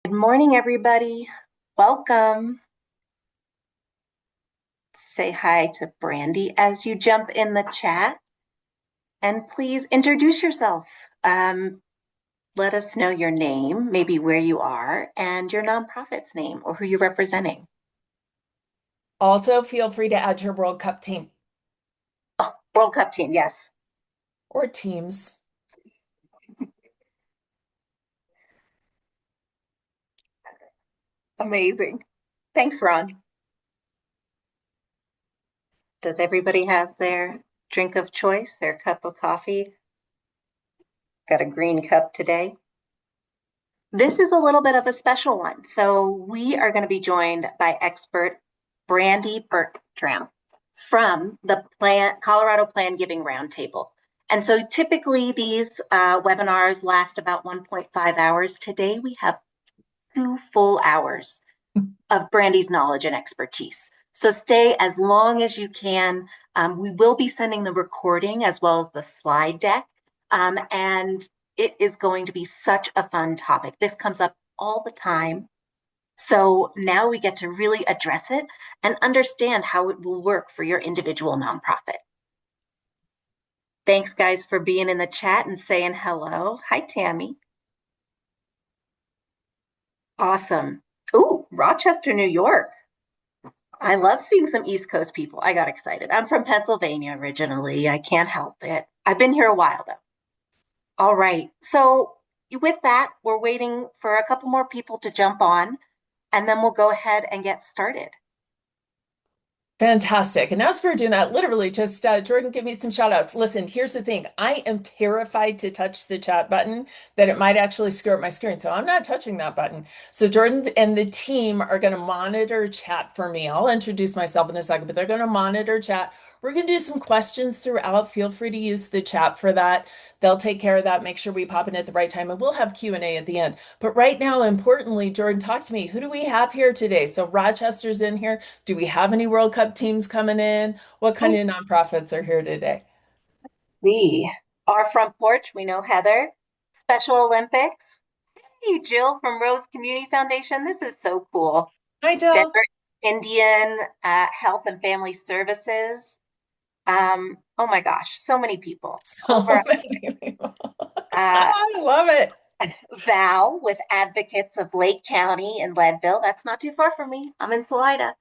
Good morning, everybody. Welcome. Say hi to Brandy as you jump in the chat, and please introduce yourself. Let us know your name, maybe where you are, and your nonprofit's name or who you're representing. Also, feel free to add your World Cup team Oh, World Cup team, yes. or teams. Amazing. Thanks, Ron. Does everybody have their drink of choice, their cup of coffee? Got a green cup today. This is a little bit of a special one. So we are going to be joined by expert Brandy Bertram from the Colorado Plan Giving Roundtable. And so typically these webinars last about 1.5 hours. Today we have 2 full hours of Brandy's knowledge and expertise. So stay as long as you can. We will be sending the recording as well as the slide deck. And it is going to be such a fun topic. This comes up all the time. So now we get to really address it and understand how it will work for your individual nonprofit. Thanks, guys, for being in the chat and saying hello. Hi, Tammy. Awesome. Ooh, Rochester, New York. I love seeing some East Coast people. I got excited. I'm from Pennsylvania originally. I can't help it. I've been here a while though. All right. So with that, we're waiting for a couple more people to jump on, and then we'll go ahead and get started. Fantastic. And as we're doing that, literally just Jordan, give me some shout outs. Listen, here's the thing. I am terrified to touch the chat button that it might actually screw up my screen. So I'm not touching that button. So Jordan's and the team are going to monitor chat for me. I'll introduce myself in a second, but they're going to monitor chat. We're going to do some questions throughout. Feel free to use the chat for that. They'll take care of that. Make sure we pop in at the right time and we'll have Q&A at the end. But right now, importantly, Jordan, talk to me. Who do we have here today? So Rochester's in here. Do we have any World Cup teams coming in? What kind I of nonprofits are here today? see. Our front porch, we know Heather. Special Olympics. Hey, Jill from Rose Community Foundation. This is so cool. Hi, Jill. Denver Indian Health and Family Services. Oh my gosh, so many people. So Over many people. uh, I love it. Val with Advocates of Lake County in Leadville. That's not too far from me. I'm in Salida.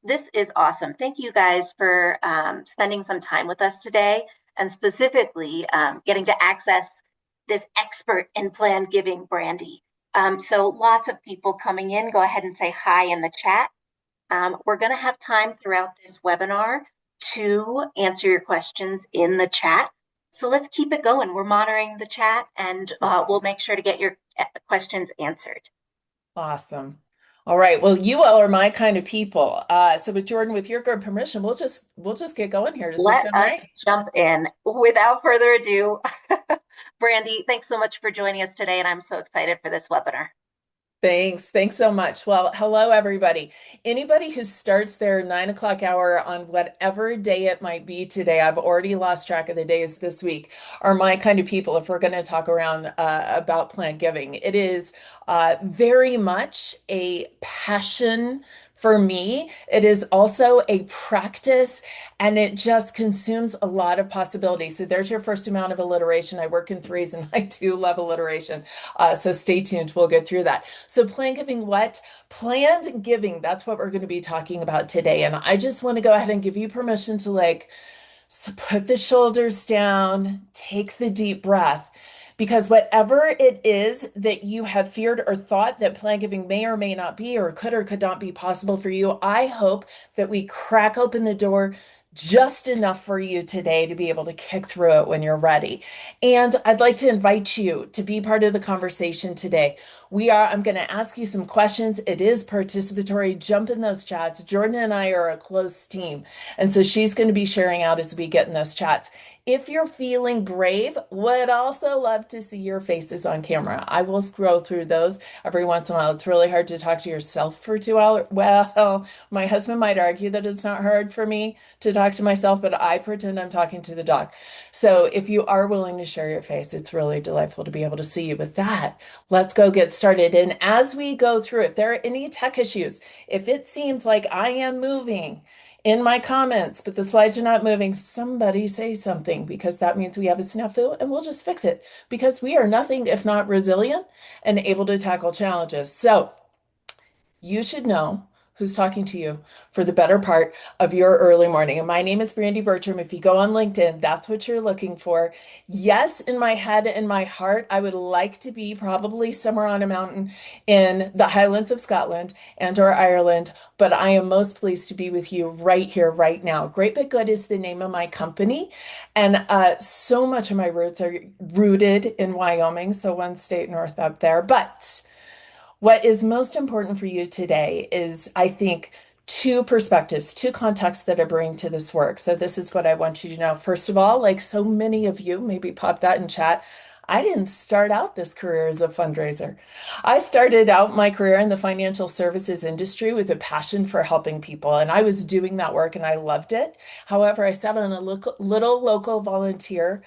This is awesome. Thank you guys for spending some time with us today and specifically getting to access this expert in plan giving, Brandy. So lots of people coming in. Go ahead and say hi in the chat. We're going to have time throughout this webinar to answer your questions in the chat. So let's keep it going. We're monitoring the chat and we'll make sure to get your questions answered. Awesome. All right. Well, you all are my kind of people. So with Jordan, with your good permission, we'll just get going here. Does this Let sound us right? jump in. Without further ado, Brandy, thanks so much for joining us today, and I'm so excited for this webinar. Thanks. Thanks so much. Well, hello, everybody. Anybody who starts their 9 o'clock hour on whatever day it might be today, I've already lost track of the days this week, are my kind of people if we're going to talk around about plant giving. It is very much a passion for me. It is also a practice and it just consumes a lot of possibilities. So there's your first amount of alliteration. I work in threes and I do love alliteration. So stay tuned. We'll get through that. So plan giving what? Planned giving. That's what we're going to be talking about today. And I just want to go ahead and give you permission to put the shoulders down, take the deep breath. Because whatever it is that you have feared or thought that plan giving may or may not be, or could not be possible for you, I hope that we crack open the door just enough for you today to be able to kick through it when you're ready. And I'd like to invite you to be part of the conversation today. I'm going to ask you some questions. It is participatory. Jump in those chats. Jordan and I are a close team. And so she's going to be sharing out as we get in those chats. If you're feeling brave, would also love to see your faces on camera. I will scroll through those every once in a while. It's really hard to talk to yourself for 2 hours. Well, my husband might argue that it's not hard for me to talk talk to myself, but I pretend I'm talking to the dog. So if you are willing to share your face, it's really delightful to be able to see you. With that, let's go get started. And as we go through, if there are any tech issues, if it seems like I am moving in my comments, but the slides are not moving, somebody say something because that means we have a snafu and we'll just fix it because we are nothing if not resilient and able to tackle challenges. So you should know who's talking to you for the better part of your early morning. And my name is Brandy Bertram. If you go on LinkedIn, that's what you're looking for. Yes, in my head and my heart, I would like to be probably somewhere on a mountain in the Highlands of Scotland and or Ireland, but I am most pleased to be with you right here, right now. Great But Good is the name of my company. And so much of my roots are rooted in Wyoming, so one state north up there. But what is most important for you today is, I think, two perspectives, two contexts that I bring to this work. So, this is what I want you to know. First of all, like so many of you, maybe pop that in chat. I didn't start out this career as a fundraiser. I started out my career in the financial services industry with a passion for helping people, and I was doing that work and I loved it. However, I sat on a little local volunteer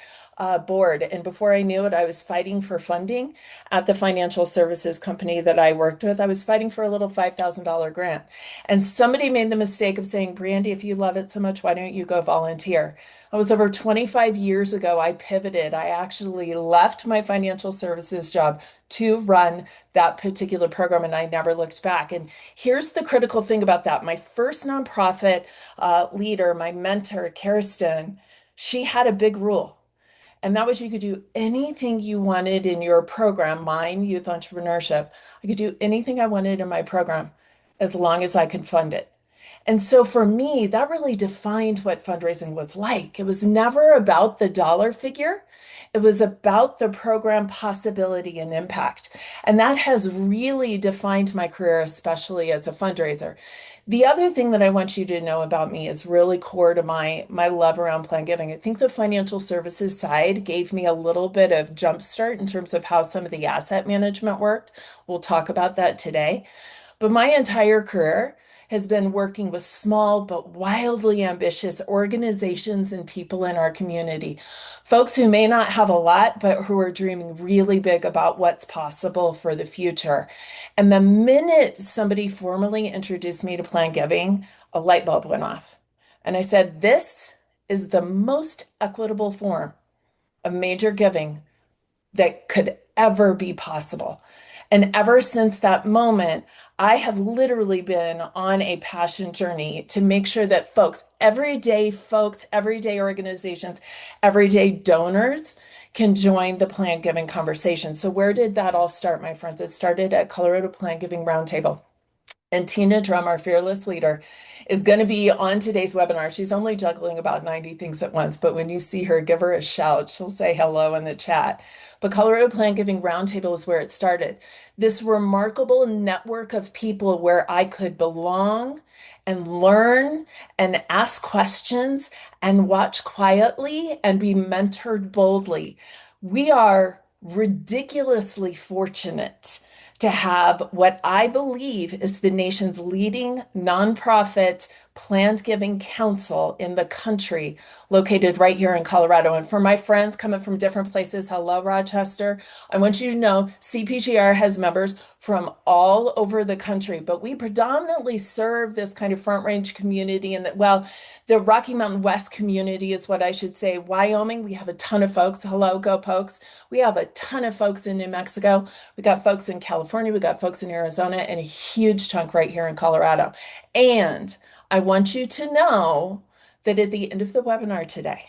board, and before I knew it, I was fighting for funding at the financial services company that I worked with. I was fighting for a little $5,000 grant. And somebody made the mistake of saying, Brandy, if you love it so much, why don't you go volunteer? It was over 25 years ago. I pivoted. I actually left my financial services job to run that particular program, and I never looked back. And here's the critical thing about that. My first nonprofit leader, my mentor, Kirsten, she had a big rule. And that was you could do anything you wanted in your program, mine, youth entrepreneurship. I could do anything I wanted in my program as long as I could fund it. And so for me, that really defined what fundraising was like. It was never about the dollar figure. It was about the program possibility and impact. And that has really defined my career, especially as a fundraiser. The other thing that I want you to know about me is really core to my love around plan giving. I think the financial services side gave me a little bit of jump start in terms of how some of the asset management worked. We'll talk about that today. But my entire career has been working with small but wildly ambitious organizations and people in our community. Folks who may not have a lot, but who are dreaming really big about what's possible for the future. And the minute somebody formally introduced me to plan giving, a light bulb went off. And I said, this is the most equitable form of major giving that could ever be possible. And ever since that moment, I have literally been on a passion journey to make sure that folks, everyday organizations, everyday donors can join the plan giving conversation. So, where did that all start, my friends? It started at Colorado Plan Giving Roundtable. And Tina Drum, our fearless leader, is going to be on today's webinar. She's only juggling about 90 things at once, but when you see her, give her a shout. She'll say hello in the chat. But Colorado Plan Giving Roundtable is where it started. This remarkable network of people where I could belong and learn and ask questions and watch quietly and be mentored boldly. We are ridiculously fortunate to have what I believe is the nation's leading nonprofit planned giving council in the country, located right here in Colorado. And for my friends coming from different places, hello, Rochester. I want you to know CPGR has members from all over the country, but we predominantly serve this kind of front range community and that, well, the Rocky Mountain West community is what I should say. Wyoming, we have a ton of folks. Hello, go Pokes. We have a ton of folks in New Mexico. We got folks in California. We got folks in Arizona and a huge chunk right here in Colorado. And I want you to know that at the end of the webinar today,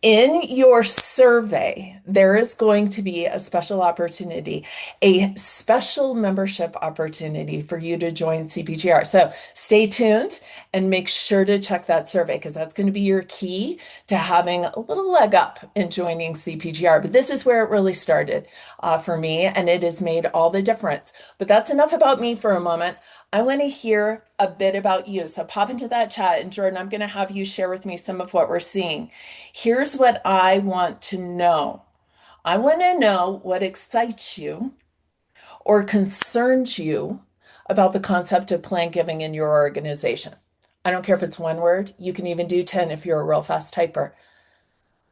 in your survey, there is going to be a special opportunity, a special membership opportunity for you to join CPGR. So stay tuned and make sure to check that survey because that's going to be your key to having a little leg up in joining CPGR. But this is where it really started for me, and it has made all the difference. But that's enough about me for a moment. I want to hear a bit about you. So pop into that chat, and Jordan, I'm going to have you share with me some of what we're seeing. Here's what I want to know. I want to know what excites you or concerns you about the concept of plan giving in your organization. I don't care if it's one word. You can even do 10 if you're a real fast typer.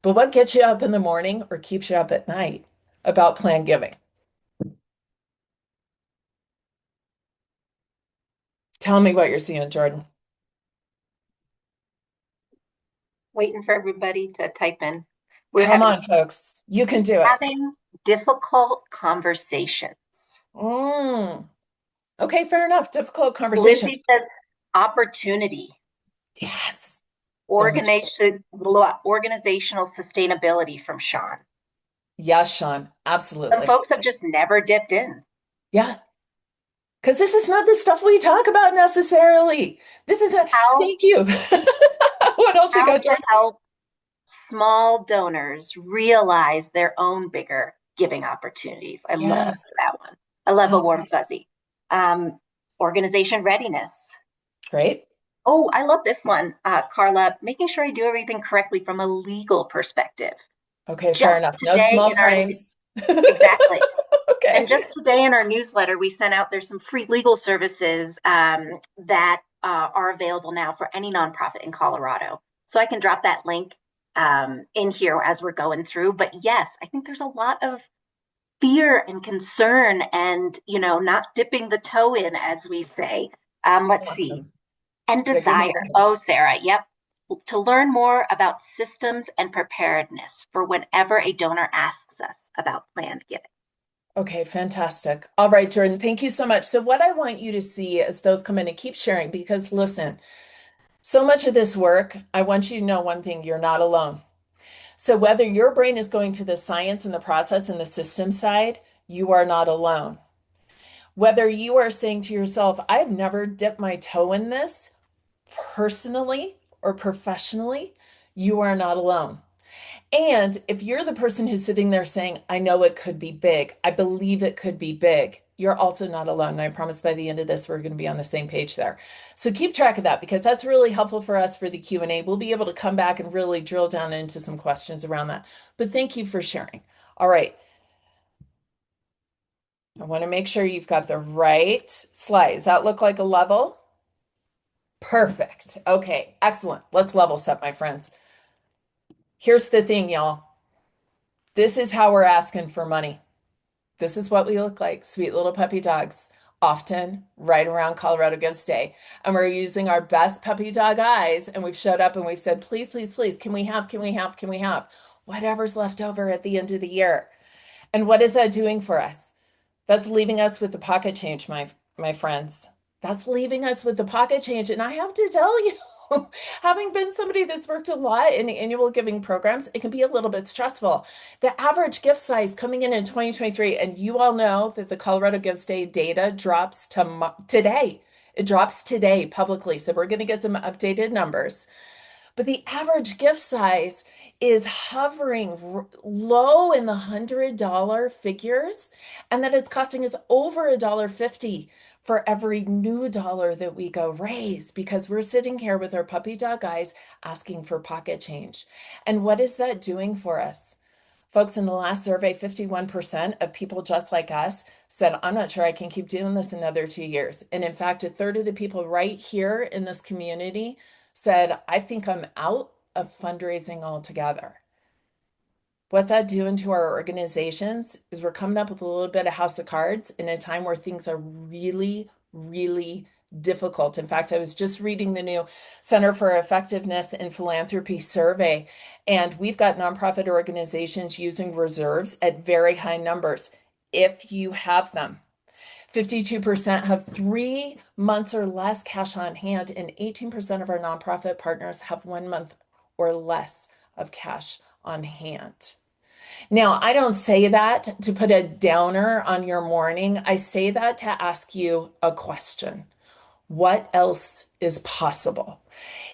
But what gets you up in the morning or keeps you up at night about planned giving? Tell me what you're seeing, Jordan. Waiting for everybody to type in. We're Come on, folks. You can do it. having difficult conversations. Mm. Okay, fair enough. Difficult conversations. Lindsay says opportunity, Yes. So much. organizational sustainability from Sean. Yes, Sean. Some Absolutely. folks have just never dipped in. Yeah. Because this is not the stuff we talk about necessarily. This is not, How thank you. What else you how got, to Jordan? help small donors realize their own bigger giving opportunities. I love Yes. that one. I love a warm Awesome. fuzzy. Um, Organization readiness. Great. Oh, I love this one, Carla. Making sure I do everything correctly from a legal perspective. Okay, fair Just enough. No today small in our claims. exactly. And Okay. just today in our newsletter, we sent out there's some free legal services that are available now for any nonprofit in Colorado. So I can drop that link in here as we're going through. But yes, I think there's a lot of fear and concern and, not dipping the toe in, as we say. Let's see. Awesome. And Yeah, give me desire. one more. Oh, Sarah, yep. To learn more about systems and preparedness for whenever a donor asks us about planned giving. Okay, fantastic. All right, Jordan, thank you so much. So, what I want you to see as those come in and keep sharing, because listen, so much of this work, I want you to know one thing, you're not alone. So, whether your brain is going to the science and the process and the system side, you are not alone. Whether you are saying to yourself, I've never dipped my toe in this personally or professionally, you are not alone. And if you're the person who's sitting there saying, I know it could be big, I believe it could be big, you're also not alone. And I promise by the end of this, we're going to be on the same page there. So keep track of that because that's really helpful for us for the Q&A. We'll be able to come back and really drill down into some questions around that. But thank you for sharing. All right. I want to make sure you've got the right slide. Does that look like a level? Perfect. Okay, excellent. Let's level set, my friends. Here's the thing, y'all. This is how we're asking for money. This is what we look like, sweet little puppy dogs, often right around Colorado Gives Day. And we're using our best puppy dog eyes, and we've showed up and we've said, please, please, please, can we have whatever's left over at the end of the year? And what is that doing for us? That's leaving us with the pocket change, my friends. That's leaving us with the pocket change. And I have to tell you, having been somebody that's worked a lot in annual giving programs, it can be a little bit stressful. The average gift size coming in 2023, and you all know that the Colorado Gives Day data drops to today. It drops today publicly. So we're going to get some updated numbers. But the average gift size is hovering low in the $100 figures, and that it's costing us over $1.50 for every new dollar that we go raise because we're sitting here with our puppy dog eyes asking for pocket change. And what is that doing for us? Folks, in the last survey, 51% of people just like us said, I'm not sure I can keep doing this another 2 years. And in fact, a third of the people right here in this community said, I think I'm out of fundraising altogether. What's that doing to our organizations is we're coming up with a little bit of house of cards in a time where things are really, really difficult. In fact, I was just reading the new Center for Effectiveness in Philanthropy survey, and we've got nonprofit organizations using reserves at very high numbers if you have them. 52% have 3 months or less cash on hand, and 18% of our nonprofit partners have 1 month or less of cash on hand. Now, I don't say that to put a downer on your morning. I say that to ask you a question. What else is possible?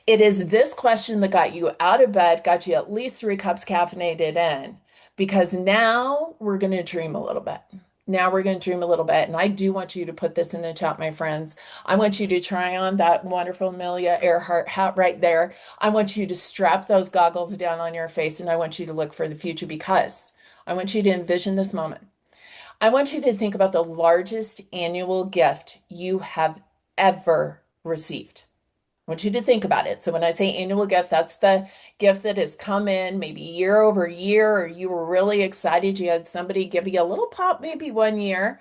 It is this question that got you out of bed, got you at least 3 cups caffeinated in, because now we're going to dream a little bit. Now we're going to dream a little bit. And I do want you to put this in the chat, my friends. I want you to try on that wonderful Amelia Earhart hat right there. I want you to strap those goggles down on your face and I want you to look for the future because I want you to envision this moment. I want you to think about the largest annual gift you have ever received. I want you to think about it. So when I say annual gift, that's the gift that has come in maybe year over year, or you were really excited. You had somebody give you a little pop maybe one year,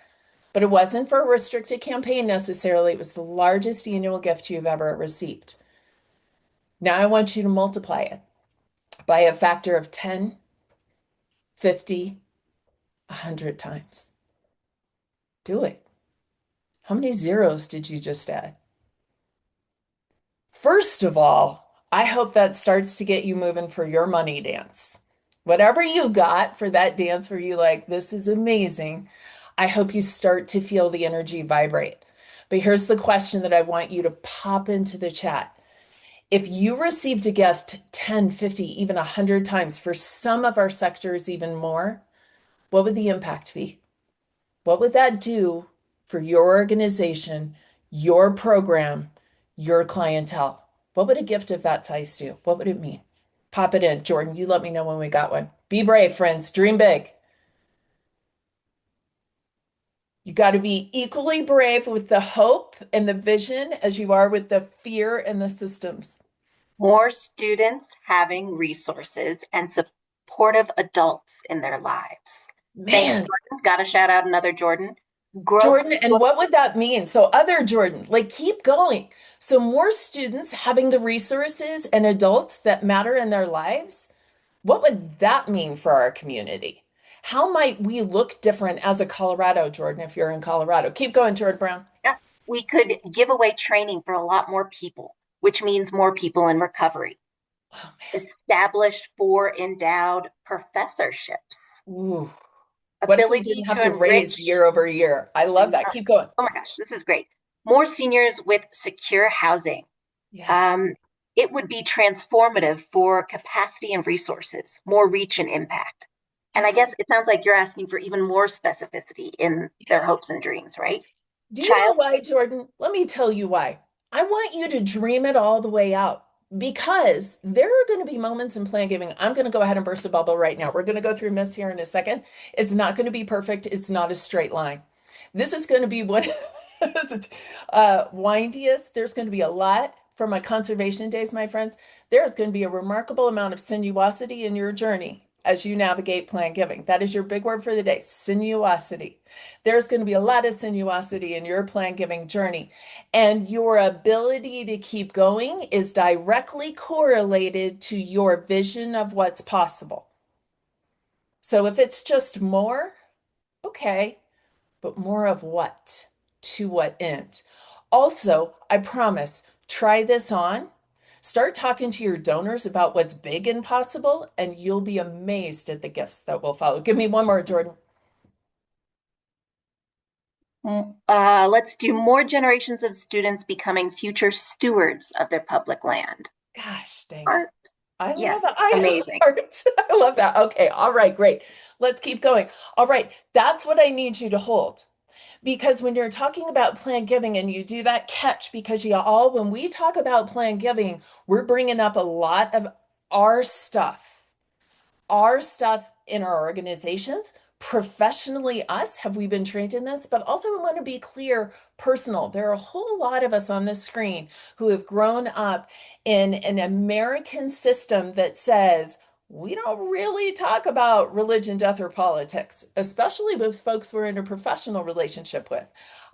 but it wasn't for a restricted campaign necessarily. It was the largest annual gift you've ever received. Now I want you to multiply it by a factor of 10, 50, 100 times. Do it. How many zeros did you just add? First of all, I hope that starts to get you moving for your money dance. Whatever you got for that dance where you like, this is amazing, I hope you start to feel the energy vibrate. But here's the question that I want you to pop into the chat. If you received a gift 10, 50, even 100 times, for some of our sectors, even more, what would the impact be? What would that do for your organization, your program, your clientele? What would a gift of that size do? What would it mean? Pop it in. Jordan, you let me know when we got one. Be brave, friends. Dream big. You got to be equally brave with the hope and the vision as you are with the fear and the systems. More students having resources and supportive adults in their lives. Thanks, Man, Jordan. Got to shout out another Jordan. Growth. Jordan, and what would that mean? So, other Jordan, like keep going. So, more students having the resources and adults that matter in their lives. What would that mean for our community? How might we look different as a Colorado, Jordan, if you're in Colorado? Keep going, Jordan Brown. Yeah, we could give away training for a lot more people, which means more people in recovery. Oh, Established for endowed professorships. man. Ooh. What if we Ability didn't to have to raise enrich. year over year? I I love that. know. Keep going. Oh my gosh, this is great. More seniors with secure housing. Yes. Um, it would be transformative for capacity and resources, more reach and impact. And I Yeah. guess it sounds like you're asking for even more specificity in their Yeah. hopes and dreams, right? Do you know Child, why, Jordan? Let me tell you why. I want you to dream it all the way out because there are going to be moments in plan giving. I'm going to go ahead and burst a bubble right now. We're going to go through myths here in a second. It's not going to be perfect. It's not a straight line. This is going to be one windiest. There's going to be a lot for my conservation days, my friends. There's going to be a remarkable amount of sinuosity in your journey as you navigate plan giving. That is your big word for the day, sinuosity. There's going to be a lot of sinuosity in your plan giving journey. And your ability to keep going is directly correlated to your vision of what's possible. So if it's just more, okay, but more of what? To what end? Also, I promise, try this on. Start talking to your donors about what's big and possible, and you'll be amazed at the gifts that will follow. Give me one more, Jordan. let's do more generations of students becoming future stewards of their public land. Gosh, dang it. Art, I yes, love it. I amazing. heart. I love that. Okay. All right. Great. Let's keep going. All right. That's what I need you to hold. Because when you're talking about plan giving and you do that catch, because you all, when we talk about plan giving, we're bringing up a lot of our stuff our stuff in our organizations, professionally, us, have we been trained in this? But also, we want to be clear, personal. There are a whole lot of us on this screen who have grown up in an American system that says, we don't really talk about religion, death, or politics, especially with folks we're in a professional relationship with.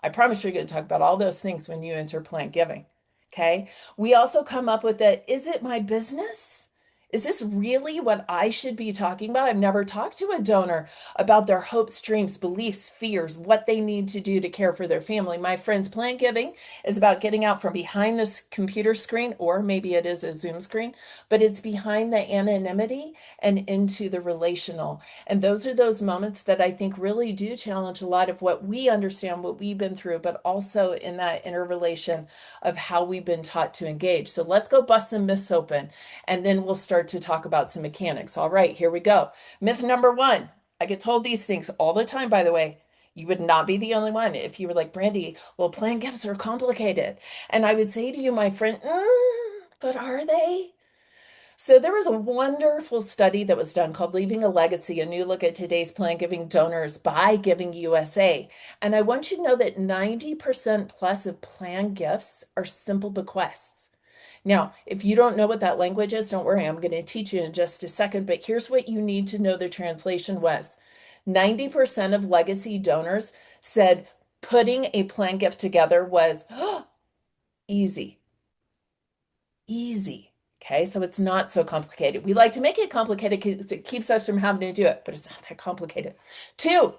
I promise you're going to talk about all those things when you enter plant giving. Okay. We also come up with that, is it my business? Is this really what I should be talking about? I've never talked to a donor about their hopes, dreams, beliefs, fears, what they need to do to care for their family. My friends, plant giving is about getting out from behind this computer screen, or maybe it is a Zoom screen, but it's behind the anonymity and into the relational. And those are those moments that I think really do challenge a lot of what we understand, what we've been through, but also in that interrelation of how we've been taught to engage. So let's go bust some myths open and then we'll start to talk about some mechanics. All right, here we go. Myth number one. I get told these things all the time, by the way. You would not be the only one if you were like, Brandy, well, plan gifts are complicated. And I would say to you, my friend, but are they? So there was a wonderful study that was done called Leaving a Legacy, a new look at today's plan giving donors by Giving USA. And I want you to know that 90% plus of plan gifts are simple bequests. Now, if you don't know what that language is, don't worry, I'm going to teach you in just a second. But here's what you need to know the translation was. 90% of legacy donors said putting a plan gift together was easy, easy. Okay, so it's not so complicated. We like to make it complicated because it keeps us from having to do it, but it's not that complicated. Two,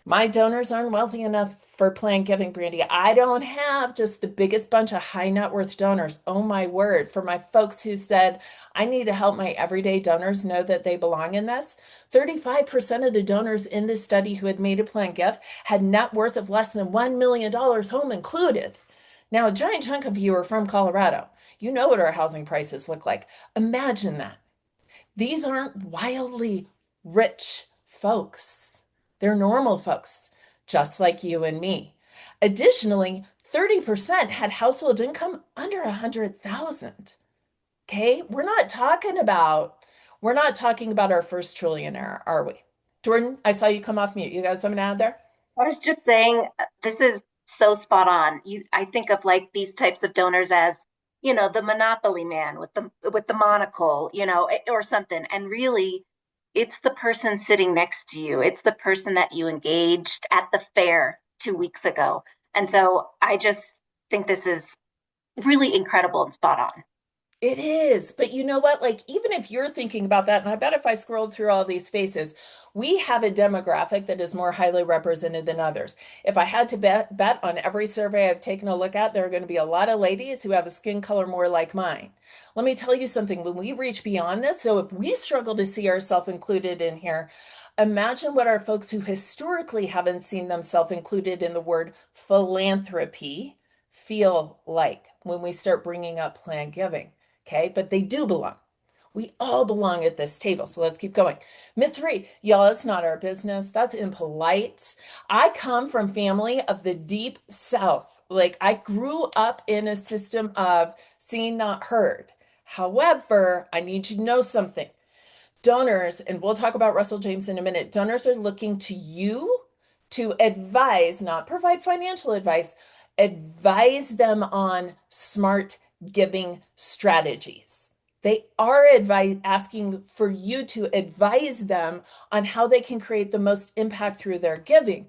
my donors aren't wealthy enough for planned giving, Brandy. I don't have just the biggest bunch of high net worth donors. Oh my word. For my folks who said, I need to help my everyday donors know that they belong in this, 35% of the donors in this study who had made a planned gift had net worth of less than $1 million, home included. Now, a giant chunk of you are from Colorado. You know what our housing prices look like. Imagine that. These aren't wildly rich folks. They're normal folks, just like you and me. Additionally, 30% had household income under 100,000. Okay? We're not talking about our first trillionaire, are we? Jordan, I saw you come off mute. You got something to add there? I was just saying, this is so spot on. I think of like these types of donors as, the Monopoly man with the monocle, or something. And really, it's the person sitting next to you. It's the person that you engaged at the fair 2 weeks ago. And so I just think this is really incredible and spot on. It is. But you know what? Like, even if you're thinking about that, and I bet if I scrolled through all these faces, we have a demographic that is more highly represented than others. If I had to bet on every survey I've taken a look at, there are going to be a lot of ladies who have a skin color more like mine. Let me tell you something. When we reach beyond this, so if we struggle to see ourselves included in here, imagine what our folks who historically haven't seen themselves included in the word philanthropy feel like when we start bringing up planned giving. Okay, but they do belong. We all belong at this table. So let's keep going. Myth three, y'all, it's not our business. That's impolite. I come from family of the deep South. Like I grew up in a system of seen, not heard. However, I need you to know something. Donors, and we'll talk about Russell James in a minute, donors are looking to you to advise, not provide financial advice, advise them on smart giving strategies. They are asking for you to advise them on how they can create the most impact through their giving.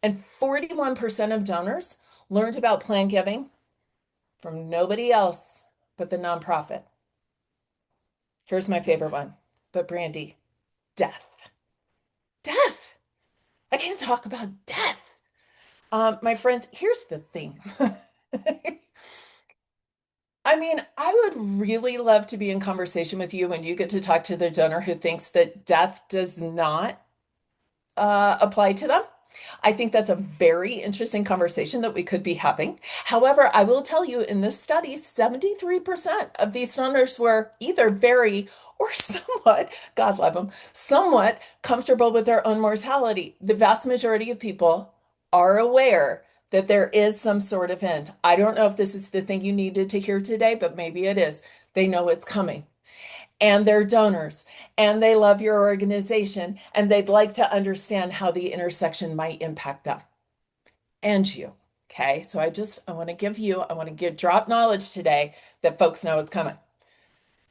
And 41% of donors learned about planned giving from nobody else but the nonprofit. Here's my favorite one, but Brandy, death. Death. I can't talk about death. My friends, here's the thing. I mean, I would really love to be in conversation with you when you get to talk to the donor who thinks that death does not apply to them. I think that's a very interesting conversation that we could be having. However, I will tell you in this study, 73% of these donors were either very or somewhat, God love them, somewhat comfortable with their own mortality. The vast majority of people are aware that there is some sort of end. I don't know if this is the thing you needed to hear today, but maybe it is. They know it's coming and they're donors and they love your organization and they'd like to understand how the intersection might impact them and you. Okay. So I want to give drop knowledge today that folks know it's coming.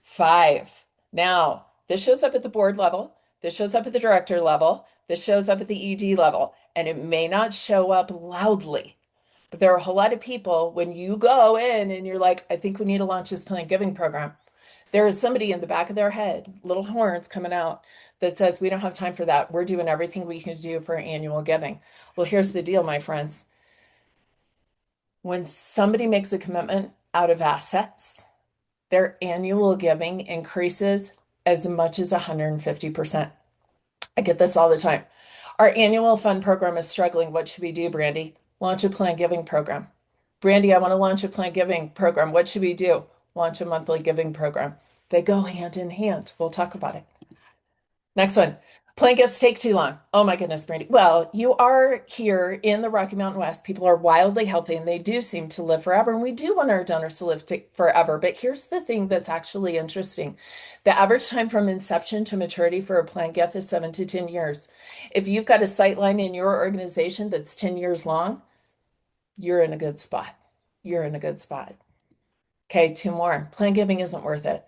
Five. Now, this shows up at the board level. This shows up at the director level. This shows up at the ED level, and it may not show up loudly. But there are a whole lot of people when you go in and you're like, I think we need to launch this planned giving program. There is somebody in the back of their head, little horns coming out that says, we don't have time for that. We're doing everything we can do for annual giving. Well, here's the deal, my friends. When somebody makes a commitment out of assets, their annual giving increases as much as 150%. I get this all the time. Our annual fund program is struggling. What should we do, Brandy? Launch a planned giving program. Brandy, I want to launch a planned giving program. What should we do? Launch a monthly giving program. They go hand in hand. We'll talk about it. Next one. Planned gifts take too long. Oh my goodness, Brandy. Well, you are here in the Rocky Mountain West. People are wildly healthy and they do seem to live forever. And we do want our donors to live forever. But here's the thing that's actually interesting. The average time from inception to maturity for a planned gift is 7 to 10 years. If you've got a sightline in your organization that's 10 years long, you're in a good spot. You're in a good spot. Okay, two more. Plan giving isn't worth it.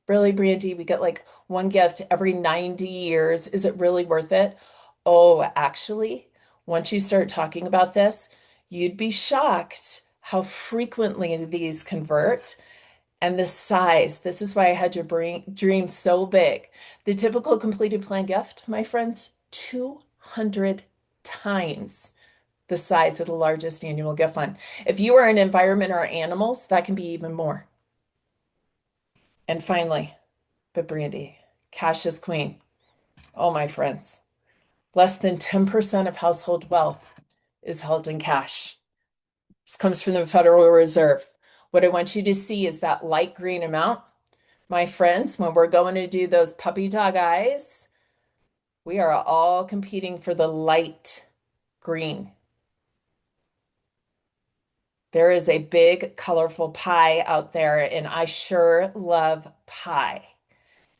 Really, Brandy, we get like one gift every 90 years. Is it really worth it? Oh, actually, once you start talking about this, you'd be shocked how frequently these convert and the size. This is why I had your dream so big. The typical completed plan gift, my friends, 200 times the size of the largest annual gift fund. If you are an environment or animals, that can be even more. And finally, but Brandy, cash is queen. Oh, my friends, less than 10% of household wealth is held in cash. This comes from the Federal Reserve. What I want you to see is that light green amount. My friends, when we're going to do those puppy dog eyes, we are all competing for the light green. There is a big, colorful pie out there, and I sure love pie.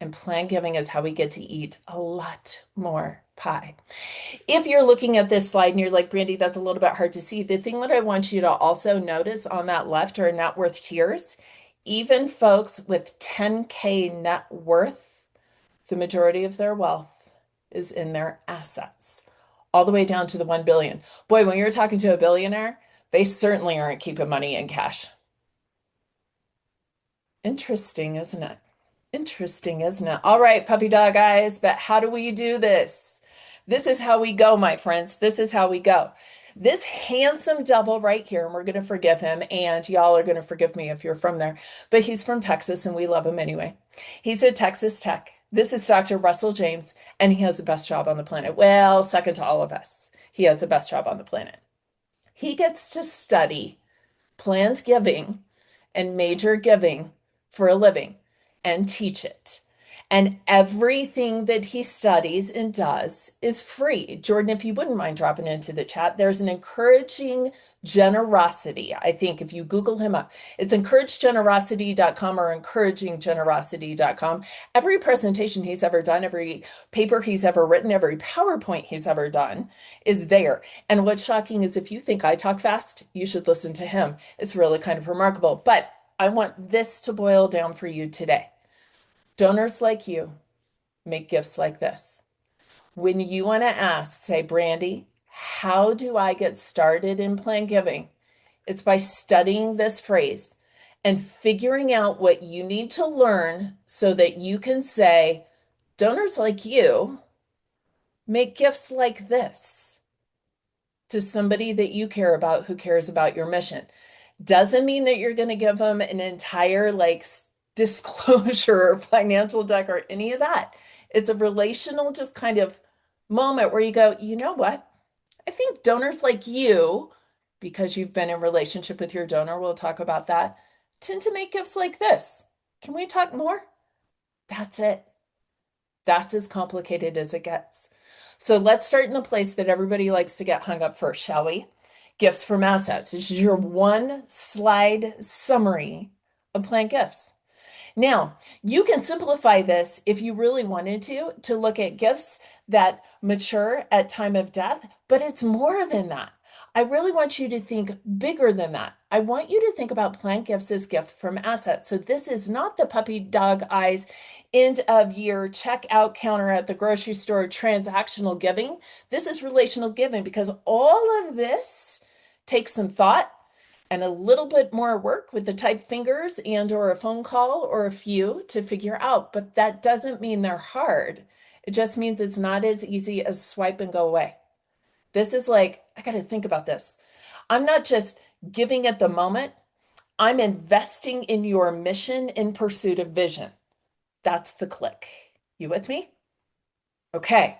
And plan giving is how we get to eat a lot more pie. If you're looking at this slide and you're like, Brandy, that's a little bit hard to see, the thing that I want you to also notice on that left are net worth tiers. Even folks with 10K net worth, the majority of their wealth is in their assets, all the way down to the 1 billion. Boy, when you're talking to a billionaire, they certainly aren't keeping money in cash. Interesting, isn't it? Interesting, isn't it? All right, puppy dog eyes, but how do we do this? This is how we go, my friends. This is how we go. This handsome devil right here, and we're going to forgive him, and y'all are going to forgive me if you're from there, but he's from Texas and we love him anyway. He's at Texas Tech. This is Dr. Russell James, and he has the best job on the planet. Well, second to all of us, he has the best job on the planet. He gets to study planned giving and major giving for a living and teach it. And everything that he studies and does is free. Jordan, if you wouldn't mind dropping into the chat, there's an encouraging generosity. I think if you Google him up, it's encouragegenerosity.com or encouraginggenerosity.com. Every presentation he's ever done, every paper he's ever written, every PowerPoint he's ever done is there. And what's shocking is if you think I talk fast, you should listen to him. It's really kind of remarkable. But I want this to boil down for you today. Donors like you make gifts like this. When you want to ask, say, Brandy, how do I get started in plan giving? It's by studying this phrase and figuring out what you need to learn so that you can say, donors like you make gifts like this to somebody that you care about who cares about your mission. Doesn't mean that you're going to give them an entire like disclosure or financial deck or any of that. It's a relational just kind of moment where you go, you know what? I think donors like you, because you've been in relationship with your donor, we'll talk about that, tend to make gifts like this. Can we talk more? That's it. That's as complicated as it gets. So let's start in the place that everybody likes to get hung up first, shall we? Gifts from assets. This is your one slide summary of planned gifts. Now, you can simplify this if you really wanted to look at gifts that mature at time of death, but it's more than that. I really want you to think bigger than that. I want you to think about planned gifts as gift from assets. So this is not the puppy dog eyes end of year checkout counter at the grocery store transactional giving. This is relational giving because all of this takes some thought and a little bit more work with the type fingers and or a phone call or a few to figure out, but that doesn't mean they're hard. It just means it's not as easy as swipe and go away. This is like, I got to think about this. I'm not just giving at the moment. I'm investing in your mission in pursuit of vision. That's the click. You with me? Okay.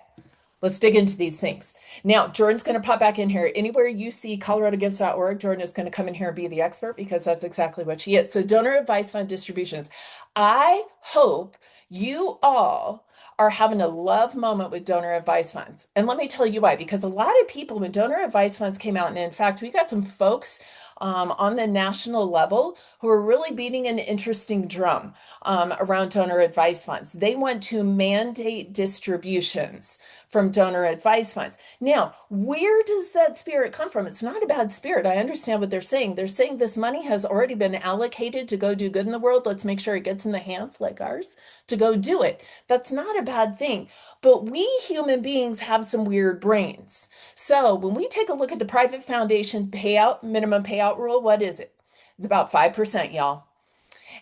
Let's dig into these things. Now, Jordan's going to pop back in here. Anywhere you see coloradogives.org, Jordan is going to come in here and be the expert because that's exactly what she is. So donor advice fund distributions. I hope you all are having a love moment with donor advice funds. And let me tell you why, because a lot of people, when donor advice funds came out, and in fact, we got some folks on the national level who are really beating an interesting drum around donor advice funds. They want to mandate distributions from donor advice funds. Now, where does that spirit come from? It's not a bad spirit. I understand what they're saying. They're saying this money has already been allocated to go do good in the world. Let's make sure it gets in the hands like ours to go do it. That's not a bad thing. But we human beings have some weird brains. So when we take a look at the private foundation payout, minimum payout rule, what is it? It's about 5%, y'all.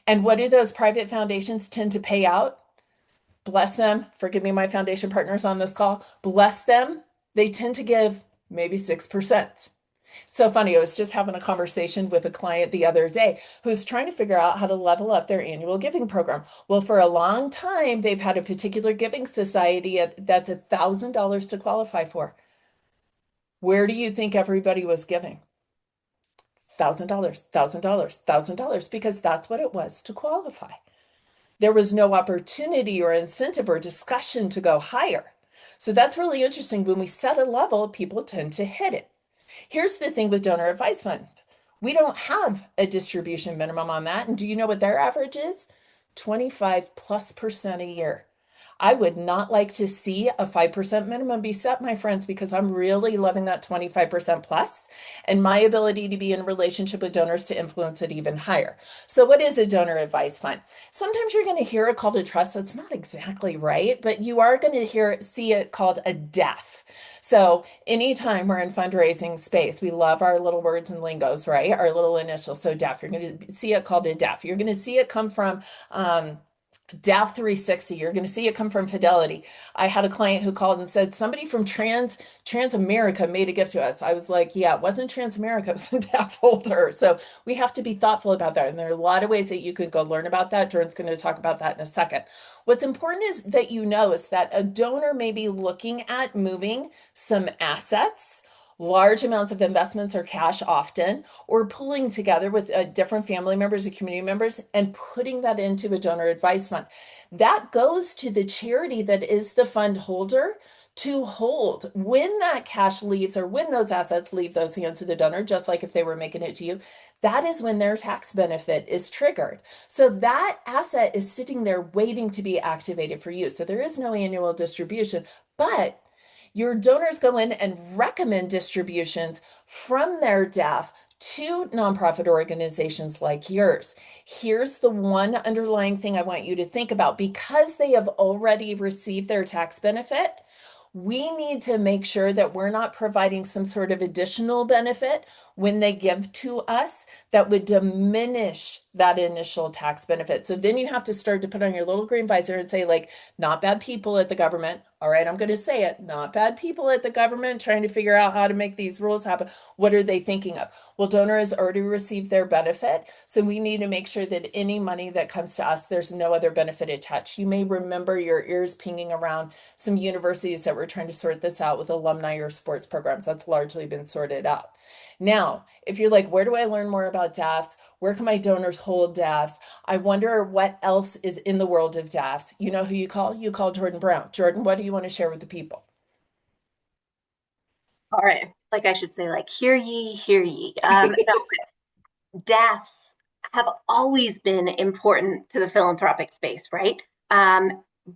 And what do those private foundations tend to pay out? Bless them. Forgive me, my foundation partners on this call. Bless them. They tend to give maybe 6%. So funny. I was just having a conversation with a client the other day who's trying to figure out how to level up their annual giving program. Well, for a long time, they've had a particular giving society that's $1,000 to qualify for. Where do you think everybody was giving? $1,000, $1,000, $1,000, because that's what it was to qualify. There was no opportunity or incentive or discussion to go higher. So that's really interesting. When we set a level, people tend to hit it. Here's the thing with donor advice funds. We don't have a distribution minimum on that. And do you know what their average is? 25+% a year. I would not like to see a 5% minimum be set, my friends, because I'm really loving that 25% plus and my ability to be in a relationship with donors to influence it even higher. So, what is a donor advice fund? Sometimes you're going to hear a call to trust that's not exactly right, but you are going to see it called a DEF. So, anytime we're in fundraising space, we love our little words and lingos, right? Our little initials. So, DEF, you're going to see it called a DEF. You're going to see it come from DAF 360. You're going to see it come from Fidelity. I had a client who called and said somebody from Transamerica made a gift to us. I was like, yeah, it wasn't Transamerica, it was a DAF holder. So we have to be thoughtful about that. And there are a lot of ways that you could go learn about that. Jordan's going to talk about that in a second. What's important is that you know is that a donor may be looking at moving some assets, large amounts of investments or cash often, or pulling together with different family members or community members and putting that into a donor advice fund. That goes to the charity that is the fund holder to hold. When that cash leaves or when those assets leave those hands of the donor, just like if they were making it to you, that is when their tax benefit is triggered. So that asset is sitting there waiting to be activated for you. So there is no annual distribution, but your donors go in and recommend distributions from their DAF to nonprofit organizations like yours. Here's the one underlying thing I want you to think about. Because they have already received their tax benefit, we need to make sure that we're not providing some sort of additional benefit when they give to us that would diminish that initial tax benefit. So then you have to start to put on your little green visor and say, like, not bad people at the government. All right, I'm going to say it. Not bad people at the government trying to figure out how to make these rules happen. What are they thinking of? Well, donor has already received their benefit. So we need to make sure that any money that comes to us, there's no other benefit attached. You may remember your ears pinging around some universities that were trying to sort this out with alumni or sports programs. That's largely been sorted out. Now, if you're like, where do I learn more about DAFs? Where can my donors hold DAFs? I wonder what else is in the world of DAFs. You know who you call? You call Jordan Brown. Jordan, what do you want to share with the people? All right. Like I should say, like, hear ye, hear ye. No, DAFs have always been important to the philanthropic space, right?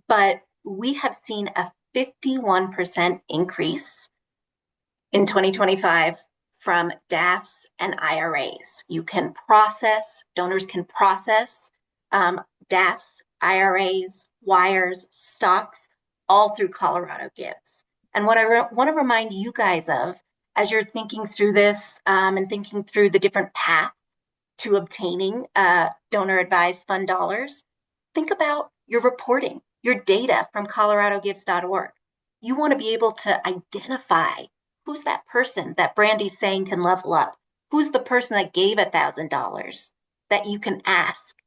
But we have seen a 51% increase in 2025 from DAFs and IRAs. You can process, donors can process DAFs, IRAs, wires, stocks, all through Colorado Gives. And what I want to remind you guys of as you're thinking through this and thinking through the different paths to obtaining donor advised fund dollars, think about your reporting, your data from coloradogives.org. You want to be able to identify who's that person that Brandy's saying can level up? Who's the person that gave $1,000 that you can ask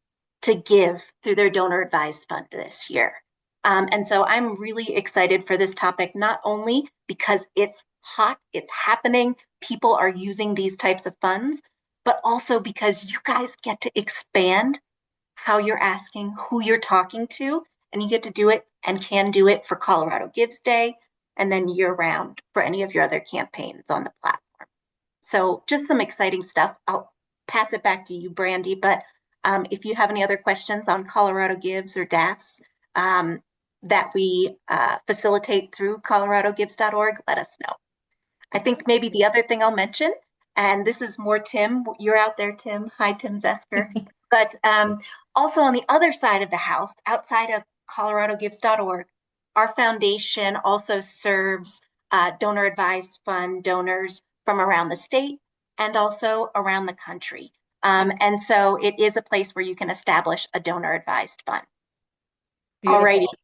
to give through their donor advised fund this year? And so I'm really excited for this topic, not only because it's hot, it's happening, people are using these types of funds, but also because you guys get to expand how you're asking, who you're talking to, and you get to do it and can do it for Colorado Gives Day and then year round for any of your other campaigns on the platform. So just some exciting stuff. I'll pass it back to you, Brandy. But if you have any other questions on Colorado Gives or DAFs that we facilitate through coloradogives.org, let us know. I think maybe the other thing I'll mention, and this is more Tim, you're out there, Tim. Hi, Tim Zesker. But also on the other side of the house, outside of coloradogives.org, our foundation also serves donor advised fund donors from around the state and also around the country. And so it is a place where you can establish a donor advised fund. Alrighty. Beautiful.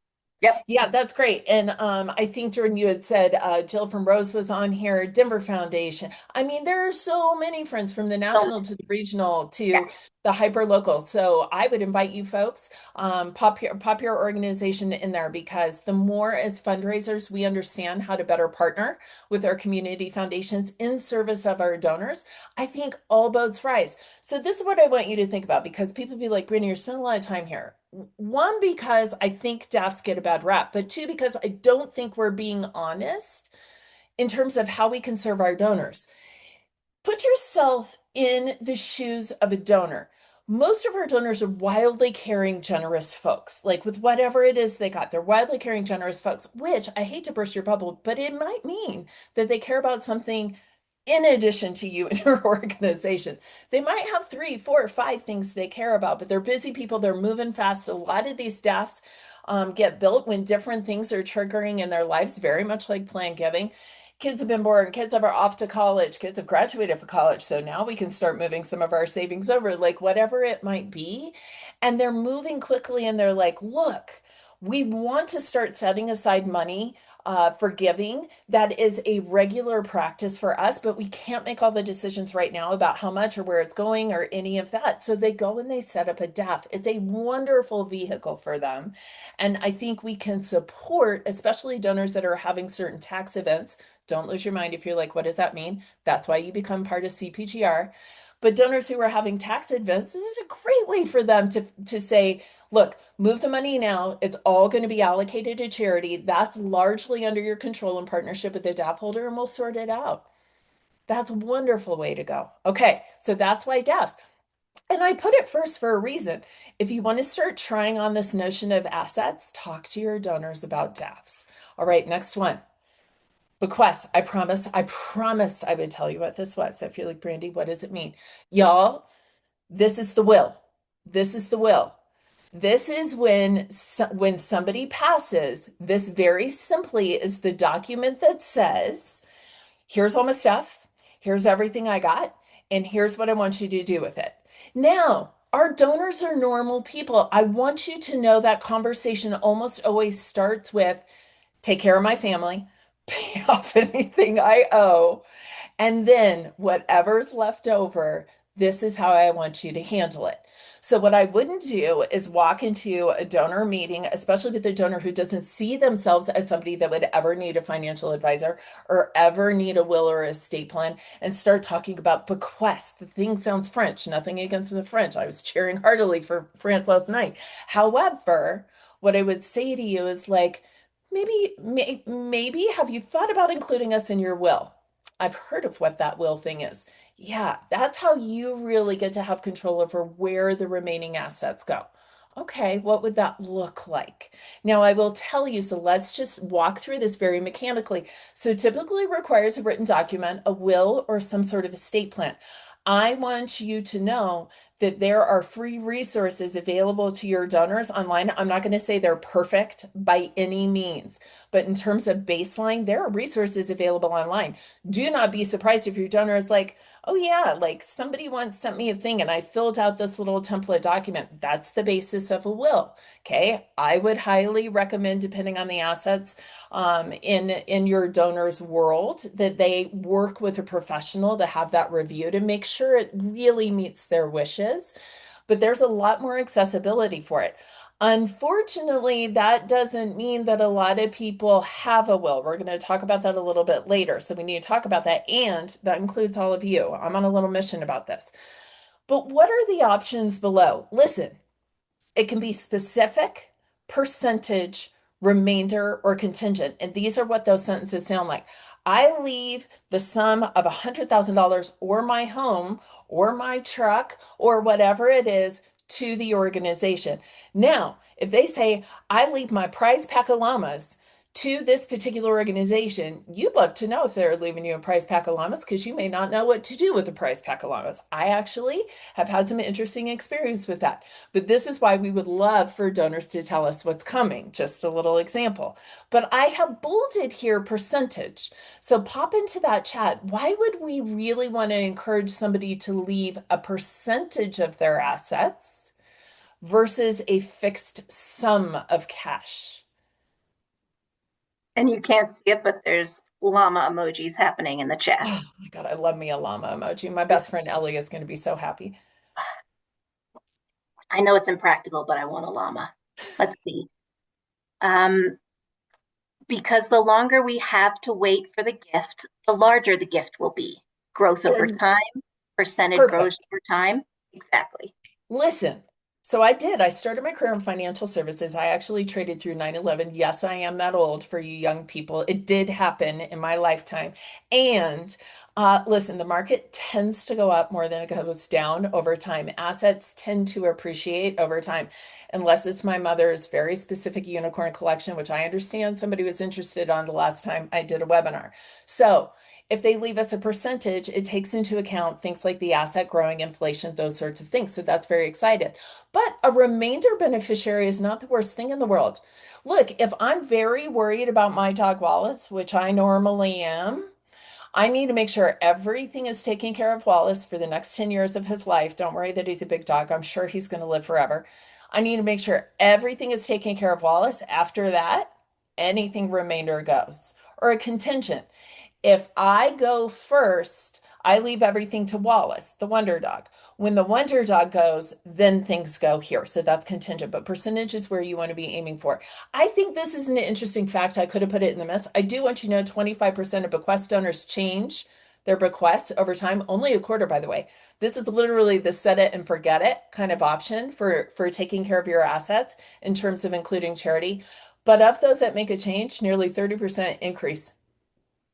Yep. Yeah, that's great. And I think, Jordan, you had said Jill from Rose was on here, Denver Foundation. I mean, there are so many friends from the So, national to the regional yeah. to the hyper local. So I would invite you folks, pop your organization in there, because the more as fundraisers we understand how to better partner with our community foundations in service of our donors, I think all boats rise. So this is what I want you to think about, because people be like, Brittany, you're spending a lot of time here. One, because I think DAFs get a bad rap, but two, because I don't think we're being honest in terms of how we can serve our donors. Put yourself in the shoes of a donor. Most of our donors are wildly caring, generous folks. Like with whatever it is they got, they're wildly caring, generous folks, which I hate to burst your bubble, but it might mean that they care about something in addition to you and your organization. They might have 3, 4, 5 things they care about, but they're busy people. They're moving fast. A lot of these staffs get built when different things are triggering in their lives, very much like plan giving. Kids have been born, kids are off to college, kids have graduated from college. So now we can start moving some of our savings over, like whatever it might be. And they're moving quickly and they're like, look, we want to start setting aside money for giving. That is a regular practice for us, but we can't make all the decisions right now about how much or where it's going or any of that. So they go and they set up a DAF. It's a wonderful vehicle for them. And I think we can support, especially donors that are having certain tax events. Don't lose your mind if you're like, what does that mean? That's why you become part of CPGR. But donors who are having tax events, this is a great way for them to say, look, move the money now. It's all going to be allocated to charity. That's largely under your control in partnership with the DAF holder, and we'll sort it out. That's a wonderful way to go. Okay, so that's why DAFs. And I put it first for a reason. If you want to start trying on this notion of assets, talk to your donors about DAFs. All right, next one. Bequests. I promised I would tell you what this was. So if you're like, Brandy, what does it mean? Y'all, this is the will. This is the will. This is when somebody passes, this very simply is the document that says, here's all my stuff, here's everything I got, and here's what I want you to do with it. Now, our donors are normal people. I want you to know that conversation almost always starts with take care of my family, pay off anything I owe, and then whatever's left over, this is how I want you to handle it. So, what I wouldn't do is walk into a donor meeting, especially with a donor who doesn't see themselves as somebody that would ever need a financial advisor or ever need a will or estate plan, and start talking about bequests. The thing sounds French, nothing against the French. I was cheering heartily for France last night. However, what I would say to you is like, maybe have you thought about including us in your will? I've heard of what that will thing is. Yeah, that's how you really get to have control over where the remaining assets go. Okay, what would that look like? Now, I will tell you, so let's just walk through this very mechanically. So, typically requires a written document, a will, or some sort of estate plan. I want you to know that there are free resources available to your donors online. I'm not going to say they're perfect by any means, but in terms of baseline, there are resources available online. Do not be surprised if your donor is like, oh yeah, like somebody once sent me a thing and I filled out this little template document. That's the basis of a will. Okay. I would highly recommend, depending on the assets in your donor's world, that they work with a professional to have that reviewed and make sure it really meets their wishes. But there's a lot more accessibility for it. Unfortunately, that doesn't mean that a lot of people have a will. We're going to talk about that a little bit later. So we need to talk about that. And that includes all of you. I'm on a little mission about this. But what are the options below? Listen, It can be specific, percentage, remainder, or contingent. And these are what those sentences sound like. I leave the sum of $100,000 or my home or my truck or whatever it is to the organization. Now, if they say, I leave my prize pack of llamas to this particular organization, you'd love to know if they're leaving you a prize pack of llamas because you may not know what to do with a prize pack of llamas. I actually have had some interesting experience with that. But this is why we would love for donors to tell us what's coming. Just a little example. But I have bolded here percentage. So pop into that chat. Why would we really want to encourage somebody to leave a percentage of their assets versus a fixed sum of cash? And you can't see it, but there's llama emojis happening in the chat. Oh my God, I love me a llama emoji. My best friend Ellie is going to be so happy. I know it's impractical, but I want a llama. Let's see. Um, because the longer we have to wait for the gift, the larger the gift will be. Growth over And time, percentage grows perfect. over time. Exactly. Listen, so I did. I started my career in financial services. I actually traded through 9/11. Yes, I am that old for you young people. It did happen in my lifetime. And listen, the market tends to go up more than it goes down over time. Assets tend to appreciate over time, unless it's my mother's very specific unicorn collection, which I understand somebody was interested on the last time I did a webinar. So, if they leave us a percentage, it takes into account things like the asset growing, inflation, those sorts of things. So that's very excited. But a remainder beneficiary is not the worst thing in the world. Look, if I'm very worried about my dog Wallace, which I normally am, I need to make sure everything is taken care of Wallace for the next 10 years of his life. Don't worry that he's a big dog. I'm sure he's going to live forever. I need to make sure everything is taken care of Wallace. After that, anything remainder goes. Or a contingent. If I go first, I leave everything to Wallace, the wonder dog. When the wonder dog goes, then things go here. So that's contingent, but percentage is where you want to be aiming for. I think this is an interesting fact. I could have put it in the mess. I do want you to know 25% of bequest donors change their bequests over time. Only a quarter, by the way. This is literally the set it and forget it kind of option for taking care of your assets in terms of including charity. But of those that make a change, nearly 30% increase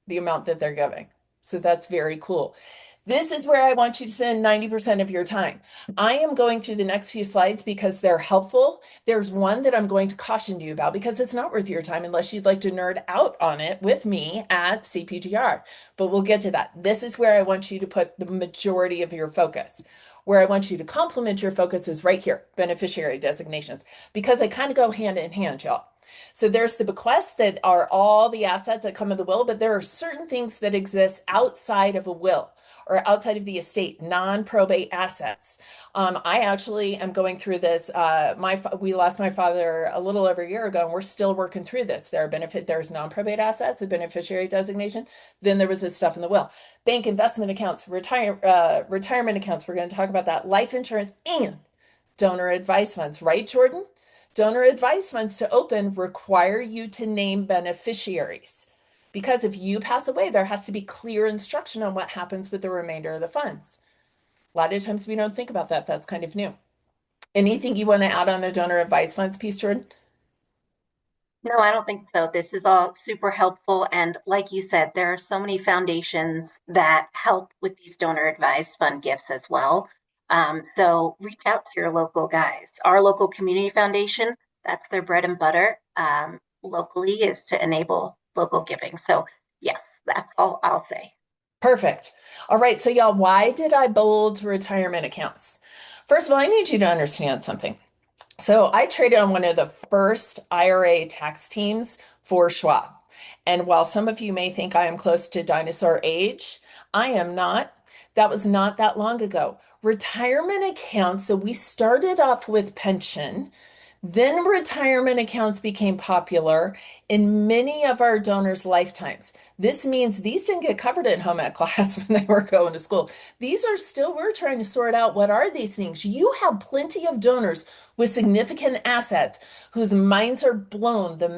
the amount that they're giving. So that's very cool. This is where I want you to spend 90% of your time. I am going through the next few slides because they're helpful. There's one that I'm going to caution you about because it's not worth your time unless you'd like to nerd out on it with me at CPGR. But we'll get to that. This is where I want you to put the majority of your focus. Where I want you to complement your focus is right here, beneficiary designations, because they kind of go hand in hand, y'all. So there's the bequests that are all the assets that come in the will, but there are certain things that exist outside of a will or outside of the estate, non-probate assets. I actually am going through this. We lost my father a little over a year ago, and we're still working through this. There's non-probate assets, the beneficiary designation. Then there was this stuff in the will, bank investment accounts, retirement accounts. We're going to talk about that, life insurance, and donor advice funds, right, Jordan? Donor advice funds to open require you to name beneficiaries because if you pass away, there has to be clear instruction on what happens with the remainder of the funds. A lot of times we don't think about that. That's kind of new. Anything you want to add on the donor advice funds piece, Jordan? No, I don't think so. This is all super helpful. And like you said, there are so many foundations that help with these donor advised fund gifts as well. So reach out to your local guys. Our local community foundation, that's their bread and butter locally is to enable local giving. So yes, that's all I'll say. Perfect. All right. So, y'all, why did I bold retirement accounts? First of all, I need you to understand something. So I traded on one of the first IRA tax teams for Schwab. And while some of you may think I am close to dinosaur age, I am not. That was not that long ago. Retirement accounts, so we started off with pension, then retirement accounts became popular in many of our donors' lifetimes. This means these didn't get covered at home ec class when they were going to school. These are still, we're trying to sort out what are these things. You have plenty of donors with significant assets whose minds are blown the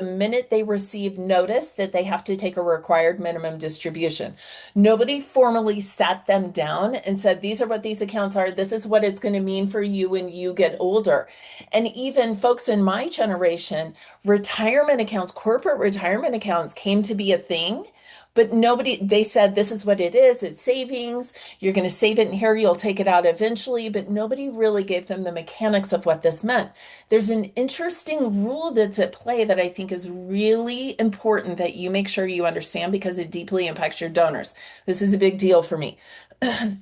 minute they receive notice that they have to take a required minimum distribution. Nobody formally sat them down and said, these are what these accounts are. This is what it's going to mean for you when you get older. And even folks in my generation, retirement accounts, corporate retirement accounts came to be a thing, but nobody, they said, this is what it is. It's savings. You're going to save it in here. You'll take it out eventually, but nobody really gave them the mechanics of what this meant. There's an interesting rule that's at play that I think is really important that you make sure you understand because it deeply impacts your donors. This is a big deal for me.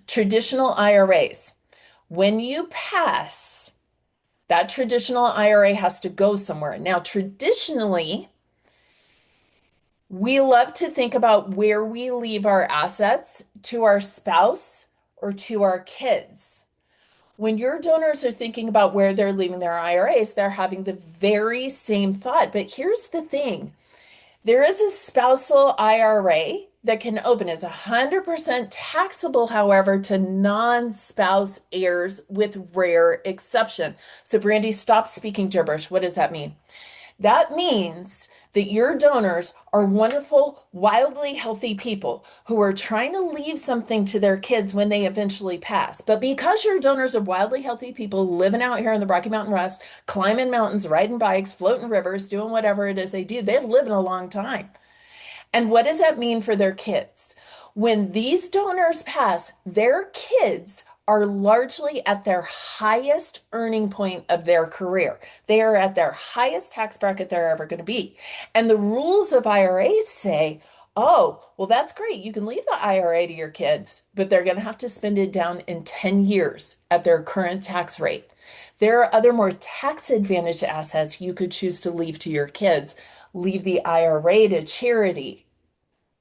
Traditional IRAs. When you pass, that traditional IRA has to go somewhere. Now, traditionally, we love to think about where we leave our assets to our spouse or to our kids. When your donors are thinking about where they're leaving their IRAs, they're having the very same thought. But here's the thing. There is a spousal IRA that can open as 100% taxable, however, to non-spouse heirs with rare exception. So, Brandy, stop speaking gibberish. What does that mean? That means that your donors are wonderful, wildly healthy people who are trying to leave something to their kids when they eventually pass. But because your donors are wildly healthy people living out here in the Rocky Mountain West, climbing mountains, riding bikes, floating rivers, doing whatever it is they do, they're living a long time. And what does that mean for their kids? When these donors pass, their kids are largely at their highest earning point of their career. They are at their highest tax bracket they're ever going to be. And the rules of IRAs say, oh, well, that's great. You can leave the IRA to your kids, but they're going to have to spend it down in 10 years at their current tax rate. There are other more tax advantaged assets you could choose to leave to your kids. Leave the IRA to charity.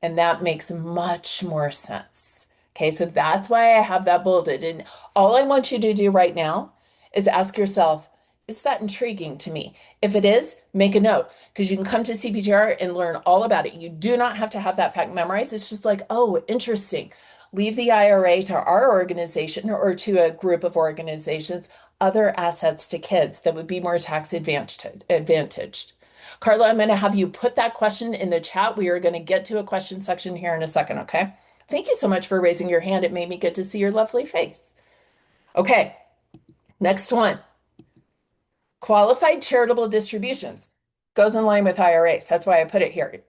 And that makes much more sense. Okay, so that's why I have that bolded. And all I want you to do right now is ask yourself, is that intriguing to me? If it is, make a note because you can come to CPGR and learn all about it. You do not have to have that fact memorized. It's just like, oh, interesting. Leave the IRA to our organization or to a group of organizations, other assets to kids that would be more tax advantaged. Carla, I'm going to have you put that question in the chat. We are going to get to a question section here in a second, okay? Thank you so much for raising your hand. It made me get to see your lovely face. Okay, next one. Qualified charitable distributions goes in line with IRAs. That's why I put it here.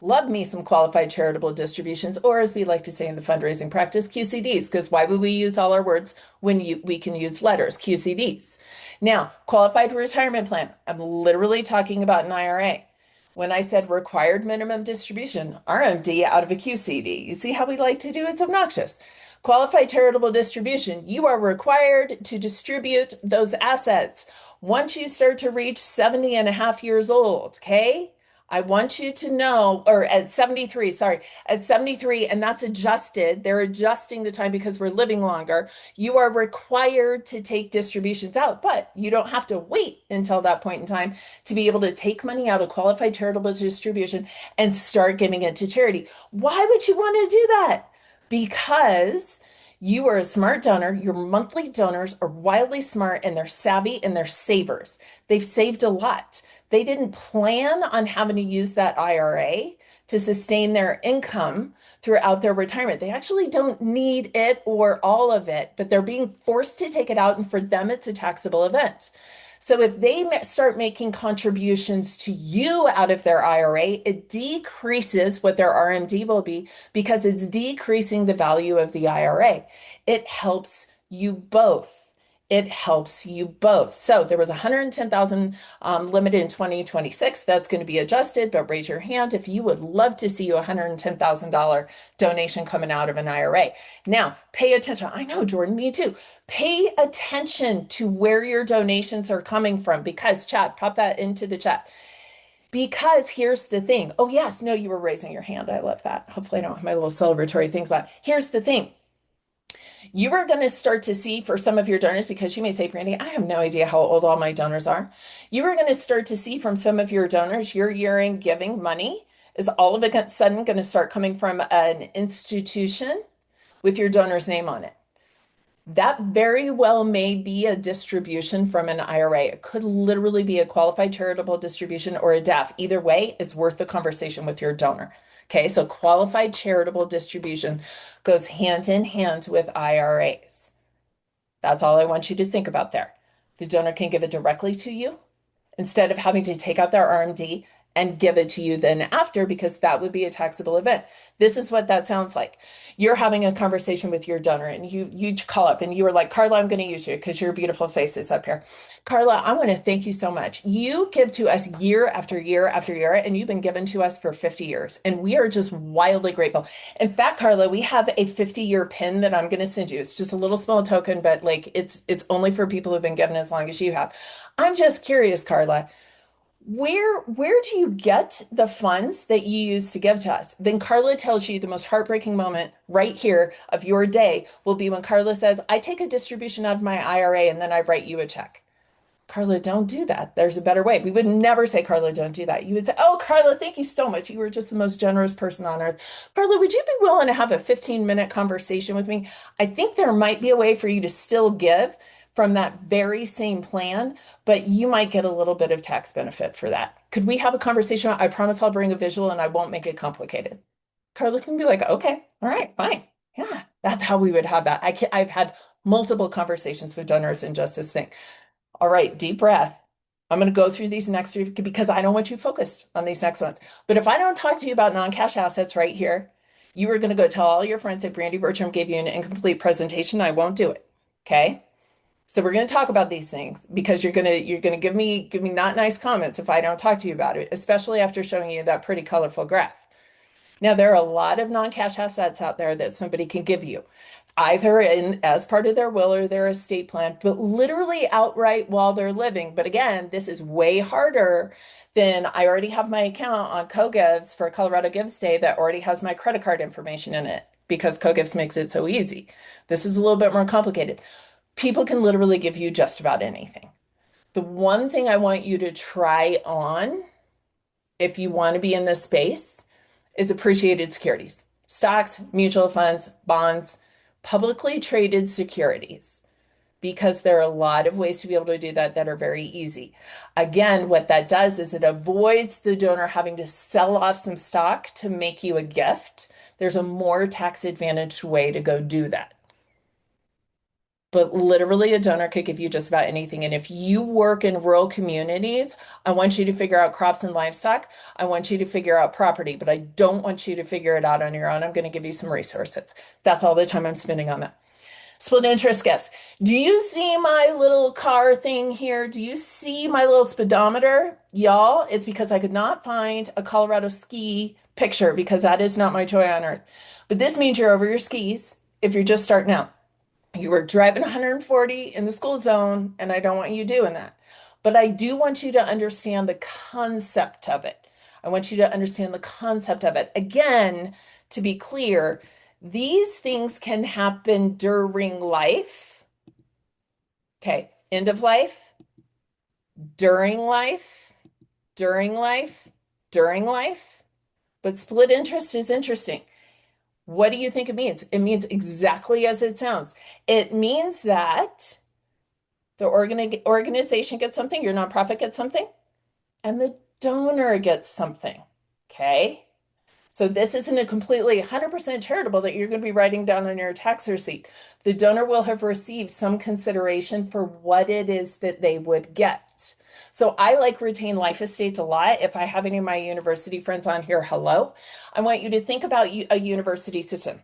Love me some qualified charitable distributions, or as we like to say in the fundraising practice, QCDs, because why would we use all our words when we can use letters, QCDs? Now, qualified retirement plan, I'm literally talking about an IRA. When I said required minimum distribution, RMD out of a QCD. You see how we like to do it? It's obnoxious. Qualified charitable distribution, you are required to distribute those assets once you start to reach 70 and a half years old, okay? I want you to know, or at 73, sorry, at 73, and that's adjusted. They're adjusting the time because we're living longer. You are required to take distributions out, but you don't have to wait until that point in time to be able to take money out of qualified charitable distribution and start giving it to charity. Why would you want to do that? Because you are a smart donor. Your monthly donors are wildly smart and they're savvy and they're savers. They've saved a lot. They didn't plan on having to use that IRA to sustain their income throughout their retirement. They actually don't need it or all of it, but they're being forced to take it out. And for them, it's a taxable event. So if they start making contributions to you out of their IRA, it decreases what their RMD will be because it's decreasing the value of the IRA. It helps you both. It helps you both. So there was 110,000 limited in 2026. That's going to be adjusted, but raise your hand if you would love to see a $110,000 donation coming out of an IRA. Now, pay attention. I know, Jordan, me too. Pay attention to where your donations are coming from because chat, pop that into the chat. Because here's the thing. Oh, yes. No, you were raising your hand. I love that. Hopefully I don't have my little celebratory things on. Here's the thing. You are going to start to see for some of your donors, because you may say, Brandy, I have no idea how old all my donors are. You are going to start to see from some of your donors, your year in giving money is all of a sudden going to start coming from an institution with your donor's name on it. That very well may be a distribution from an IRA. It could literally be a qualified charitable distribution or a DAF. Either way, it's worth the conversation with your donor. Okay, so qualified charitable distribution goes hand in hand with IRAs. That's all I want you to think about there. The donor can give it directly to you instead of having to take out their RMD and give it to you then after, because that would be a taxable event. This is what that sounds like. You're having a conversation with your donor and you call up and you were like, Carla, I'm going to use you because your beautiful face is up here. Carla, I want to thank you so much. You give to us year after year after year, and you've been given to us for 50 years. And we are just wildly grateful. In fact, Carla, we have a 50-year pin that I'm going to send you. It's just a little small token, but like it's only for people who've been given as long as you have. I'm just curious, Carla, where do you get the funds that you use to give to us? Then Carla tells you the most heartbreaking moment right here of your day will be when Carla says, I take a distribution out of my IRA and then I write you a check. Carla, don't do that. There's a better way. We would never say, Carla, don't do that. You would say, oh, Carla, thank you so much. You were just the most generous person on earth. Carla, would you be willing to have a 15-minute conversation with me? I think there might be a way for you to still give from that very same plan, but you might get a little bit of tax benefit for that. Could we have a conversation? I promise I'll bring a visual and I won't make it complicated. Carla's gonna be like, okay, all right, fine. Yeah, that's how we would have that. I've had multiple conversations with donors in just this thing. All right, deep breath. I'm going to go through these next three because I don't want you focused on these next ones. But if I don't talk to you about non-cash assets right here, you are going to go tell all your friends that Brandy Bertram gave you an incomplete presentation. I won't do it. Okay? So we're going to talk about these things because you're going to give me not nice comments if I don't talk to you about it, especially after showing you that pretty colorful graph. Now, there are a lot of non-cash assets out there that somebody can give you, either in as part of their will or their estate plan, but literally outright while they're living. But again, this is way harder than I already have my account on CoGives for Colorado Gives Day that already has my credit card information in it because CoGives makes it so easy. This is a little bit more complicated. People can literally give you just about anything. The one thing I want you to try on if you want to be in this space is appreciated securities, stocks, mutual funds, bonds, publicly traded securities, because there are a lot of ways to be able to do that that are very easy. Again, what that does is it avoids the donor having to sell off some stock to make you a gift. There's a more tax advantaged way to go do that. But literally, a donor could give you just about anything. And if you work in rural communities, I want you to figure out crops and livestock. I want you to figure out property, but I don't want you to figure it out on your own. I'm going to give you some resources. That's all the time I'm spending on that. Split interest gifts. Do you see my little car thing here? Do you see my little speedometer? Y'all, it's because I could not find a Colorado ski picture because that is not my joy on earth. But this means you're over your skis if you're just starting out. You were driving 140 in the school zone, and I don't want you doing that. But I do want you to understand the concept of it. I want you to understand the concept of it. Again, to be clear, these things can happen during life. Okay, end of life, during life, during life, during life. But split interest is interesting. What do you think it means? It means exactly as it sounds. It means that the organization gets something, your nonprofit gets something, and the donor gets something. Okay? So this isn't a completely 100% charitable that you're going to be writing down on your tax receipt. The donor will have received some consideration for what it is that they would get. So I like retained life estates a lot. If I have any of my university friends on here, hello. I want you to think about a university system.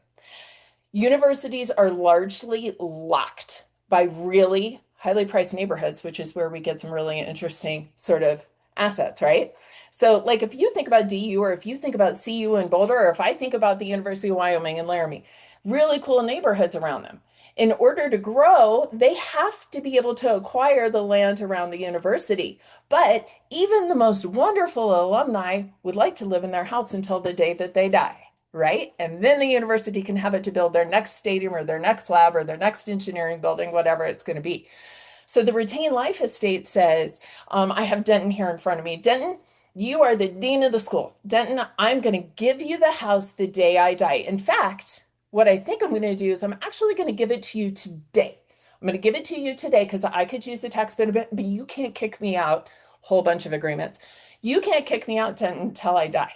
Universities are largely locked by really highly priced neighborhoods, which is where we get some really interesting sort of assets, right? So, like if you think about DU or if you think about CU in Boulder, or if I think about the University of Wyoming in Laramie, really cool neighborhoods around them. In order to grow, they have to be able to acquire the land around the university. But even the most wonderful alumni would like to live in their house until the day that they die, right? And then the university can have it to build their next stadium or their next lab or their next engineering building, whatever it's going to be. So the retained life estate says, I have Denton here in front of me. Denton, you are the dean of the school. Denton, I'm going to give you the house the day I die. In fact, what I think I'm going to do is I'm actually going to give it to you today. I'm going to give it to you today because I could use the tax benefit, but you can't kick me out. Whole bunch of agreements. You can't kick me out, Denton, until I die.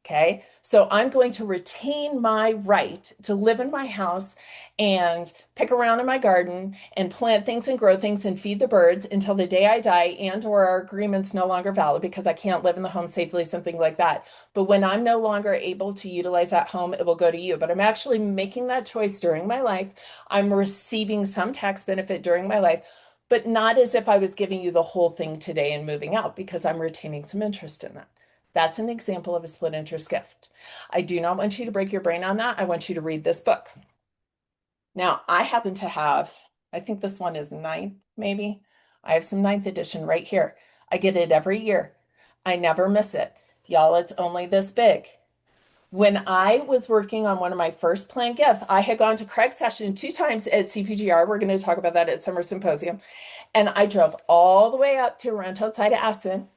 Okay. So I'm going to retain my right to live in my house and pick around in my garden and plant things and grow things and feed the birds until the day I die and or our agreement's no longer valid because I can't live in the home safely, something like that. But when I'm no longer able to utilize that home, it will go to you. But I'm actually making that choice during my life. I'm receiving some tax benefit during my life, but not as if I was giving you the whole thing today and moving out because I'm retaining some interest in that. That's an example of a split interest gift. I do not want you to break your brain on that. I want you to read this book. Now, I happen to have, I think this one is ninth, maybe. I have some ninth edition right here. I get it every year. I never miss it. Y'all, it's only this big. When I was working on one of my first planned gifts, I had gone to Craig's session 2 times at CPGR. We're going to talk about that at Summer Symposium. And I drove all the way up to around outside of Aspen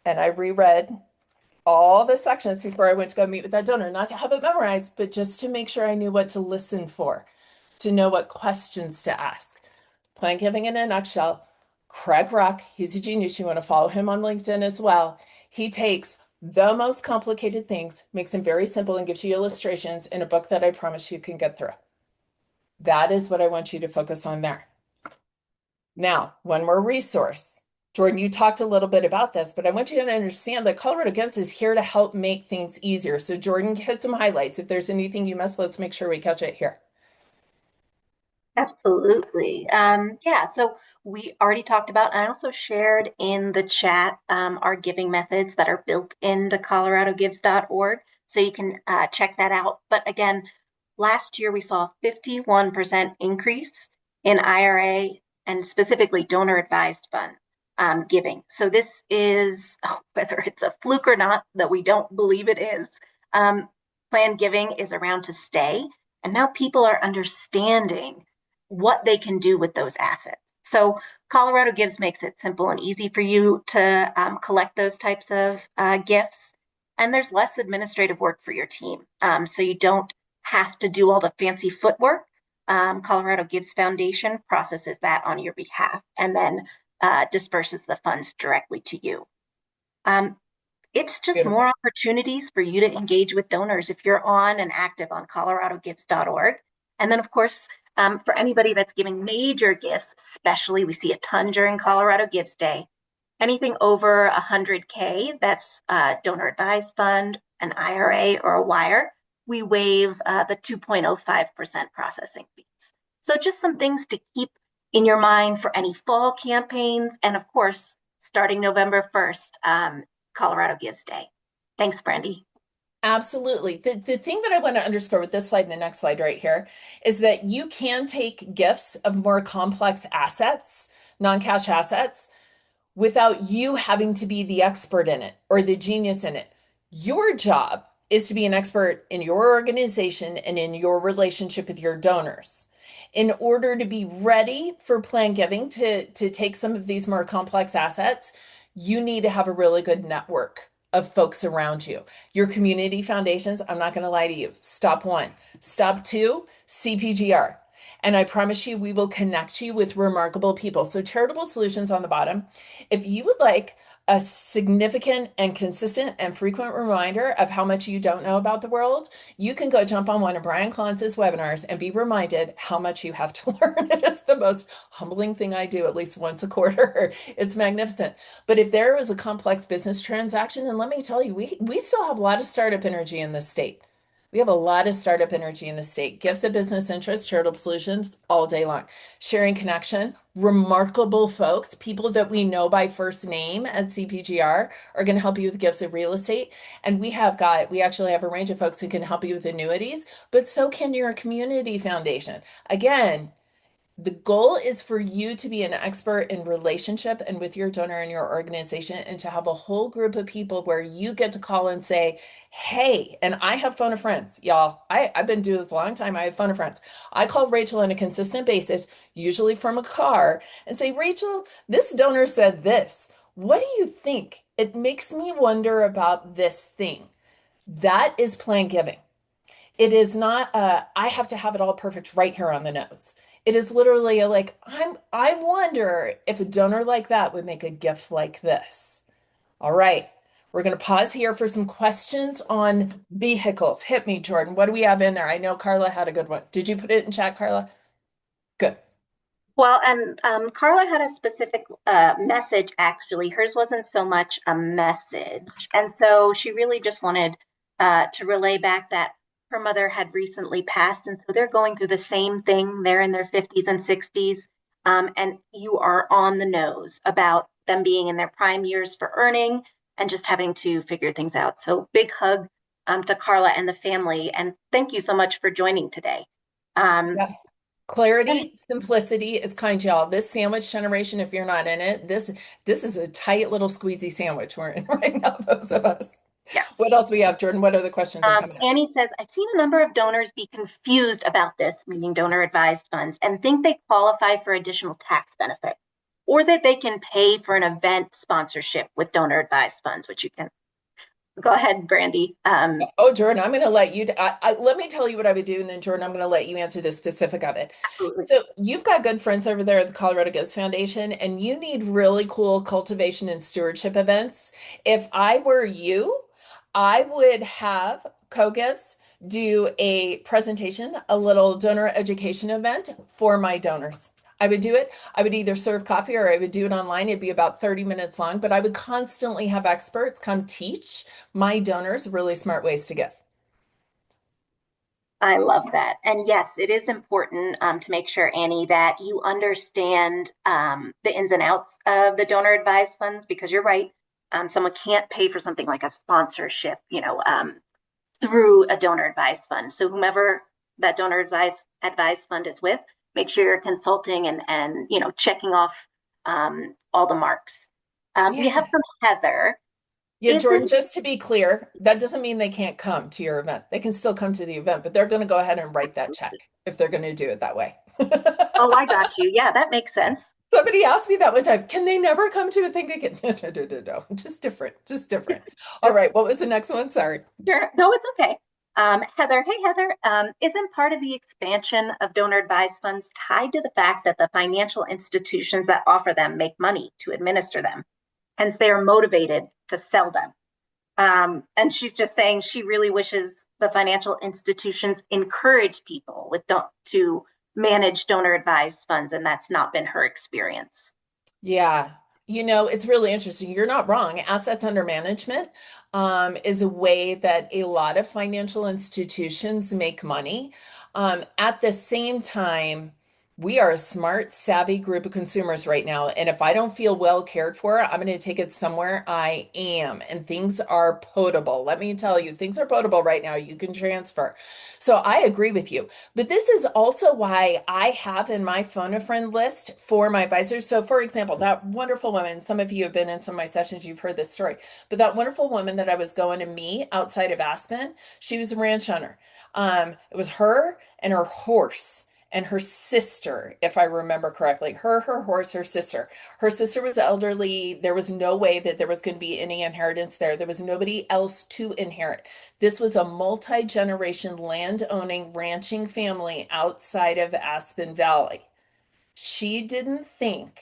and I reread all the sections before I went to go meet with that donor, not to have it memorized, but just to make sure I knew what to listen for, to know what questions to ask. Plan giving in a nutshell. Craig Ruck, he's a genius. You want to follow him on LinkedIn as well. He takes the most complicated things, makes them very simple, and gives you illustrations in a book that I promise you can get through. That is what I want you to focus on there. Now, one more resource. Jordan, you talked a little bit about this, but I want you to understand that Colorado Gives is here to help make things easier. So Jordan, hit some highlights. If there's anything you missed, let's make sure we catch it here. Absolutely. Yeah, so we already talked about, I also shared in the chat our giving methods that are built into coloradogives.org. So you can check that out. But again, last year we saw a 51% increase in IRA and specifically donor advised fund giving. So this is, whether it's a fluke or not, that we don't believe it is, planned giving is around to stay. And now people are understanding what they can do with those assets. So Colorado Gives makes it simple and easy for you to collect those types of gifts. And there's less administrative work for your team. So you don't have to do all the fancy footwork. Colorado Gives Foundation processes that on your behalf and then disperses the funds directly to you. It's just more Beautiful. opportunities for you to engage with donors if you're on and active on coloradogives.org. And then, of course, for anybody that's giving major gifts, especially we see a ton during Colorado Gives Day, anything over 100K, that's a donor advised fund, an IRA, or a wire, we waive the 2.05% processing fees. So just some things to keep in your mind for any fall campaigns. And of course, starting November 1st, Colorado Gives Day. Thanks, Brandy. Absolutely. The thing that I want to underscore with this slide and the next slide right here is that you can take gifts of more complex assets, non-cash assets, without you having to be the expert in it or the genius in it. Your job is to be an expert in your organization and in your relationship with your donors. In order to be ready for plan giving to take some of these more complex assets, you need to have a really good network of folks around you. Your community foundations, I'm not going to lie to you. Stop one. Stop two, CPGR. And I promise you, we will connect you with remarkable people. So, Charitable Solutions on the bottom. If you would like a significant and consistent and frequent reminder of how much you don't know about the world, you can go jump on one of Brian Clantz's webinars and be reminded how much you have to learn. It is the most humbling thing I do at least once a quarter. It's magnificent. But if there was a complex business transaction, and let me tell you, we still have a lot of startup energy in this state. We have a lot of startup energy in the state. Gifts of business interest, charitable solutions all day long. Sharing connection, remarkable folks, people that we know by first name at CPGR are going to help you with gifts of real estate. And we actually have a range of folks who can help you with annuities, but so can your community foundation. Again, The goal is for you to be an expert in relationship and with your donor and your organization, and to have a whole group of people where you get to call and say, hey, and I have phone a friends, y'all. I've been doing this a long time. I have phone a friends. I call Rachel on a consistent basis, usually from a car, and say, Rachel, this donor said this. What do you think? It makes me wonder about this thing. That is plan giving. It is not I have to have it all perfect right here on the nose. It is literally like I wonder if a donor like that would make a gift like this. All right. We're going to pause here for some questions on vehicles. Hit me, Jordan. What do we have in there? I know Carla had a good one. Did you put it in chat, Carla? Good. Well, and Carla had a specific message, actually. Hers wasn't so much a message. And so she really just wanted to relay back that her mother had recently passed. And so they're going through the same thing. They're in their 50s and 60s. And you are on the nose about them being in their prime years for earning and just having to figure things out. So big hug to Carla and the family. And thank you so much for joining today. Um, Yeah. Clarity, simplicity is kind, y'all. This sandwich generation, if you're not in it, this is a tight little squeezy sandwich we're in right now, those of us. yes. What else we have, Jordan? What other questions are coming up? Annie says, I've seen a number of donors be confused about this, meaning donor advised funds, and think they qualify for additional tax benefit, or that they can pay for an event sponsorship with donor advised funds, which you can go ahead, Brandy. Oh, Jordan, I'm going to let you, let me tell you what I would do. And then Jordan, I'm going to let you answer the specific of it. Absolutely. So you've got good friends over there at the Colorado Ghost Foundation, and you need really cool cultivation and stewardship events. If I were you, I would have co-gives do a presentation, a little donor education event for my donors. I would do it. I would either serve coffee or I would do it online. It'd be about 30 minutes long, but I would constantly have experts come teach my donors really smart ways to give. I love that. And yes, it is important to make sure, Annie, that you understand the ins and outs of the donor advised funds, because you're right. Someone can't pay for something like a sponsorship, through a donor advised fund. So whomever that advised fund is with, make sure you're consulting and checking off all the marks. We have Yeah. from Heather. Yeah, Is it? Jordan, just to be clear, that doesn't mean they can't come to your event. They can still come to the event, but they're going to go ahead and write that check if they're going to do it that way. Oh, I got you. Yeah, that makes sense. Somebody asked me that one time, can they never come to a thing again? No, no, no, no, no. Just different, just different. All Just right, what was the next one? Sorry. sure. No, it's okay. Heather, hey Heather, isn't part of the expansion of donor advised funds tied to the fact that the financial institutions that offer them make money to administer them? Hence, they are motivated to sell them. And she's just saying she really wishes the financial institutions encourage people to manage donor advised funds, and that's not been her experience. Yeah. It's really interesting. You're not wrong. Assets under management is a way that a lot of financial institutions make money. At the same time, we are a smart, savvy group of consumers right now. And if I don't feel well cared for, I'm going to take it somewhere I am. And things are potable. Let me tell you, things are potable right now. You can transfer. So I agree with you. But this is also why I have in my phone a friend list for my advisors. So, for example, that wonderful woman, some of you have been in some of my sessions, you've heard this story, but that wonderful woman that I was going to meet outside of Aspen, she was a ranch owner. It was her and her horse and her sister, if I remember correctly. Her horse, her sister. Her sister was elderly. There was no way that there was going to be any inheritance there. There was nobody else to inherit. This was a multi-generation land-owning ranching family outside of Aspen Valley. She didn't think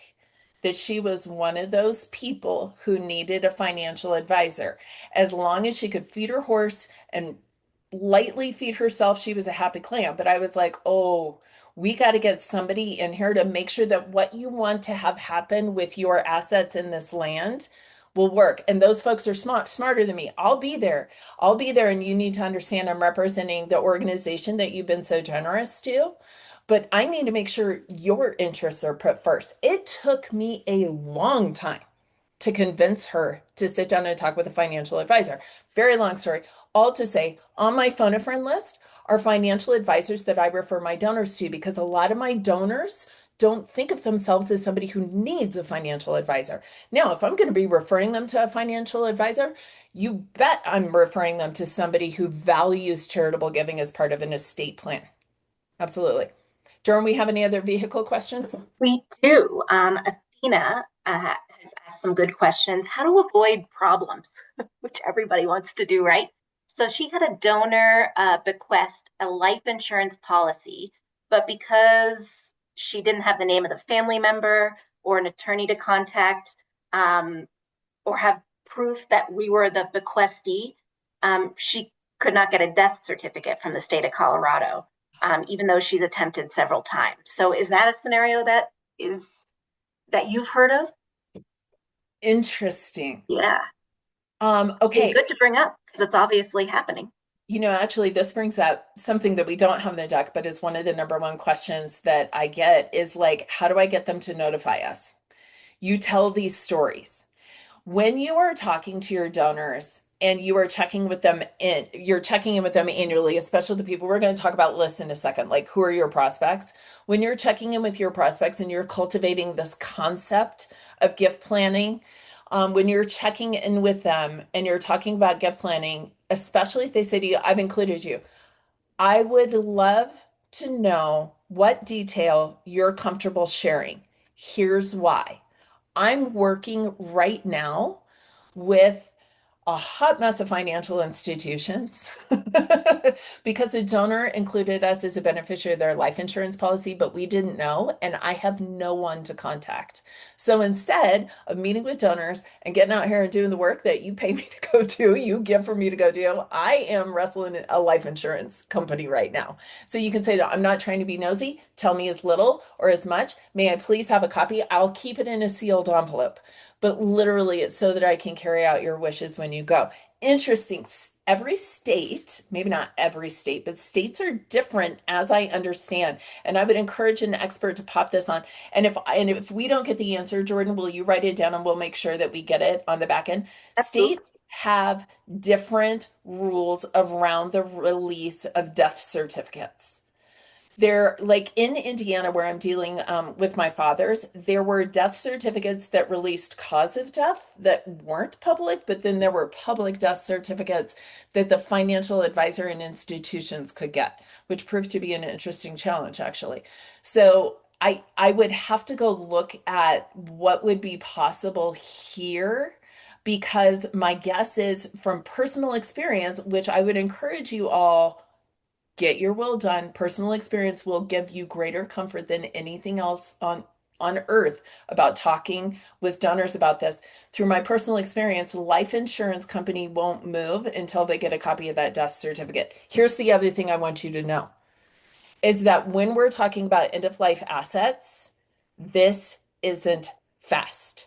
that she was one of those people who needed a financial advisor. As long as she could feed her horse and lightly feed herself, she was a happy clam. But I was like, oh, we got to get somebody in here to make sure that what you want to have happen with your assets in this land will work. And those folks are smarter than me. I'll be there. I'll be there. And you need to understand I'm representing the organization that you've been so generous to. But I need to make sure your interests are put first. It took me a long time to convince her to sit down and talk with a financial advisor. Very long story. All to say, on my phone a friend list are financial advisors that I refer my donors to, because a lot of my donors don't think of themselves as somebody who needs a financial advisor. Now, if I'm going to be referring them to a financial advisor, you bet I'm referring them to somebody who values charitable giving as part of an estate plan. Absolutely. Jordan, we have any other vehicle questions? We do. Athena has asked some good questions. How to avoid problems, which everybody wants to do, right? So she had a donor bequest a life insurance policy, but because she didn't have the name of the family member or an attorney to contact, um, or have proof that we were the bequestee, she could not get a death certificate from the state of Colorado, even though she's attempted several times. So is that a scenario is that you've heard of? Interesting. Yeah. And Okay. good to bring up because it's obviously happening. Actually, this brings up something that we don't have in the deck, but is one of the number one questions that I get is like, how do I get them to notify us? You tell these stories. When you are talking to your donors and you are you're checking in with them annually, especially the people we're going to talk about lists in a second, like who are your prospects? When you're checking in with your prospects and you're cultivating this concept of gift planning, when you're checking in with them and you're talking about gift planning, especially if they say to you, I've included you, I would love to know what detail you're comfortable sharing. Here's why. I'm working right now with a hot mess of financial institutions because a donor included us as a beneficiary of their life insurance policy, but we didn't know, and I have no one to contact. So instead of meeting with donors and getting out here and doing the work that you pay me to go do, you give for me to go do, I am wrestling a life insurance company right now. So you can say that I'm not trying to be nosy. Tell me as little or as much. May I please have a copy? I'll keep it in a sealed envelope, but literally it's so that I can carry out your wishes when you go. Interesting. Every state, maybe not every state, but states are different as I understand. And I would encourage an expert to pop this on. And if we don't get the answer, Jordan, will you write it down and we'll make sure that we get it on the back end? Absolutely. States have different rules around the release of death certificates. There, like in Indiana, where I'm dealing with my father's, there were death certificates that released cause of death that weren't public, but then there were public death certificates that the financial advisor and institutions could get, which proved to be an interesting challenge, actually. So I would have to go look at what would be possible here because my guess is from personal experience, which I would encourage you all get your will done. Personal experience will give you greater comfort than anything else on earth about talking with donors about this. Through my personal experience, life insurance company won't move until they get a copy of that death certificate. Here's the other thing I want you to know is that when we're talking about end of life assets, this isn't fast.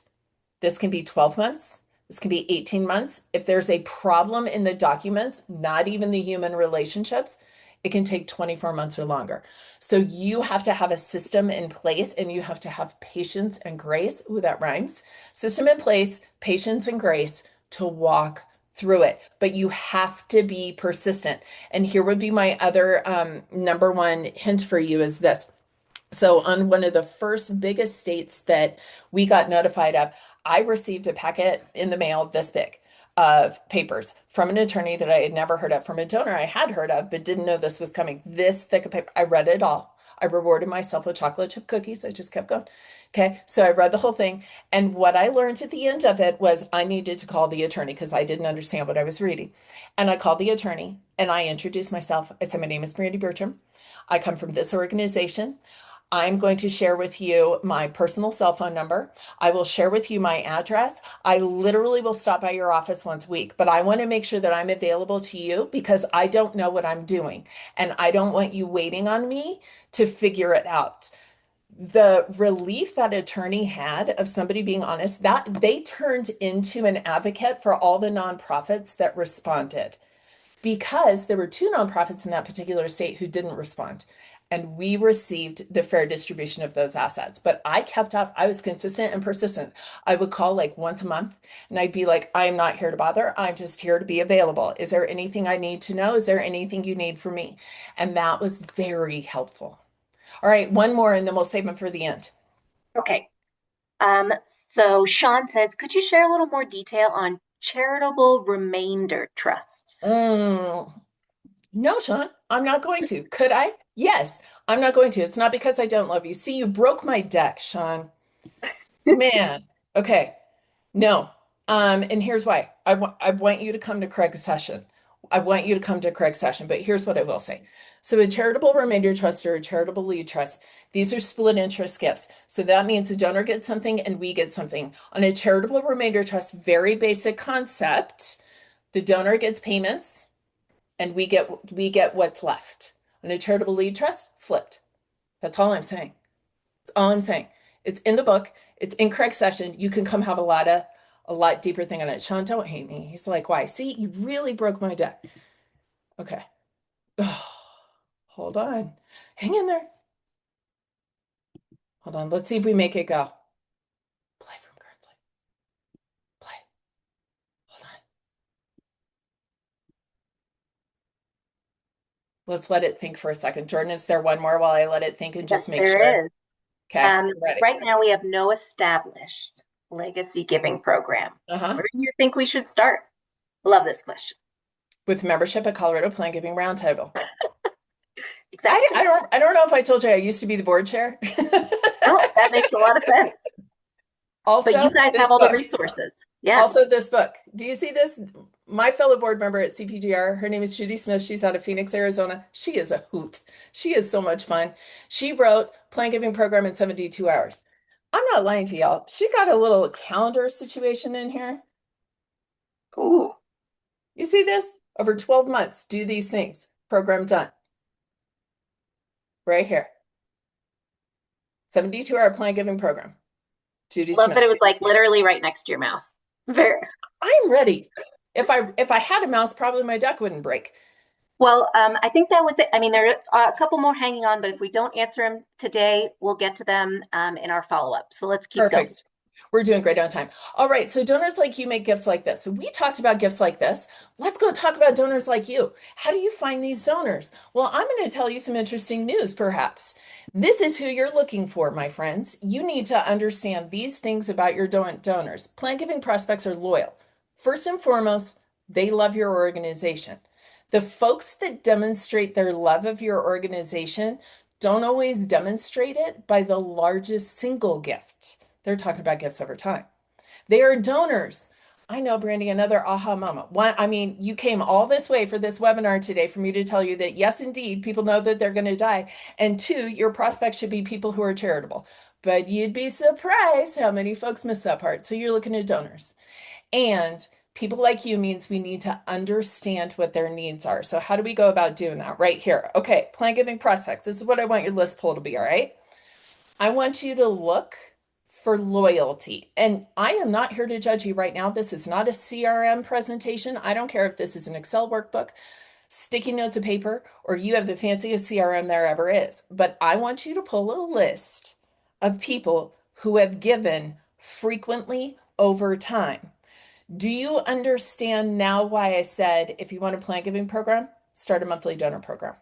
This can be 12 months. This can be 18 months. If there's a problem in the documents, not even the human relationships, it can take 24 months or longer. So you have to have a system in place and you have to have patience and grace. Ooh, that rhymes. System in place, patience and grace to walk through it. But you have to be persistent. And here would be my other number one hint for you is this. So, on one of the first biggest states that we got notified of, I received a packet in the mail this big of papers from an attorney that I had never heard of, from a donor I had heard of, but didn't know this was coming. This thick of paper. I read it all. I rewarded myself with chocolate chip cookies. I just kept going. Okay. So I read the whole thing. And what I learned at the end of it was I needed to call the attorney because I didn't understand what I was reading. And I called the attorney and I introduced myself. I said, my name is Brandy Bertram. I come from this organization. I'm going to share with you my personal cell phone number. I will share with you my address. I literally will stop by your office once a week, but I want to make sure that I'm available to you because I don't know what I'm doing. And I don't want you waiting on me to figure it out. The relief that attorney had of somebody being honest, that they turned into an advocate for all the nonprofits that responded because there were two nonprofits in that particular state who didn't respond. And we received the fair distribution of those assets. But I kept up, I was consistent and persistent. I would call like once a month and I'd be like, I'm not here to bother. I'm just here to be available. Is there anything I need to know? Is there anything you need from me? And that was very helpful. All right, one more and then we'll save them for the end. Okay. Um, so Sean says, could you share a little more detail on charitable remainder trusts? Mm, no, Sean, I'm not going to. Could I? Yes, I'm not going to. It's not because I don't love you. See, you broke my deck, Sean. Man. Okay. No. And here's why. I want you to come to Craig's session. I want you to come to Craig's session, but here's what I will say. So a charitable remainder trust or a charitable lead trust, these are split interest gifts. So that means the donor gets something and we get something. On a charitable remainder trust, very basic concept, the donor gets payments and we get what's left. On a charitable lead trust, flipped. That's all I'm saying. That's all I'm saying. It's in the book. It's in Craig's session. You can come have a lot deeper thing on it. Sean, don't hate me. He's like, why? See, you really broke my deck. Okay. Oh, hold on. Hang in there. Hold on. Let's see if we make it go. Play from currently. Play. Hold on. Let's let it think for a second. Jordan, is there one more while I let it think and Yes, just make sure? there is. Okay, ready. Right now we have no established legacy giving program. Uh-huh. Where do you think we should start? Love this question. With membership at Colorado Plan Giving Roundtable. I, Exactly. I don't I don't know if I told you I used to be the board chair. No, that makes a lot of sense. But you Also, guys have this all the book. resources. Yeah. Also, this book. Do you see this? My fellow board member at CPGR, her name is Judy Smith. She's out of Phoenix, Arizona. She is a hoot. She is so much fun. She wrote Plan Giving Program in 72 hours. I'm not lying to y'all. She got a little calendar situation in here. Ooh. You see this? Over 12 months, do these things. Program done. Right here. 72-hour Plan Giving Program. Judy Love that Smith. it was like literally right next to your mouse. Very I'm ready. If I had a mouse, probably my deck wouldn't break. well. I think that was it. I mean, there are a couple more hanging on, but if we don't answer them today, we'll get to them in our follow-up. So let's keep going. Perfect. We're doing great on time. All right. So donors like you make gifts like this. So we talked about gifts like this. Let's go talk about donors like you. How do you find these donors? Well, I'm going to tell you some interesting news, perhaps. This is who you're looking for, my friends. You need to understand these things about your donors. Plan giving prospects are loyal. First and foremost, they love your organization. The folks that demonstrate their love of your organization don't always demonstrate it by the largest single gift. They're talking about gifts over time. They are donors. I know, Brandy, another aha moment. One, I mean, you came all this way for this webinar today for me to tell you that yes, indeed, people know that they're going to die. And two, your prospects should be people who are charitable. But you'd be surprised how many folks miss that part. So you're looking at donors. And people like you means we need to understand what their needs are. So how do we go about doing that? Right here. Okay, plan giving prospects. This is what I want your list poll to be, all right? I want you to look for loyalty. And I am not here to judge you right now. This is not a CRM presentation. I don't care if this is an Excel workbook, sticky notes of paper, or you have the fanciest CRM there ever is. But I want you to pull a list of people who have given frequently over time. Do you understand now why I said if you want a plan giving program, start a monthly donor program?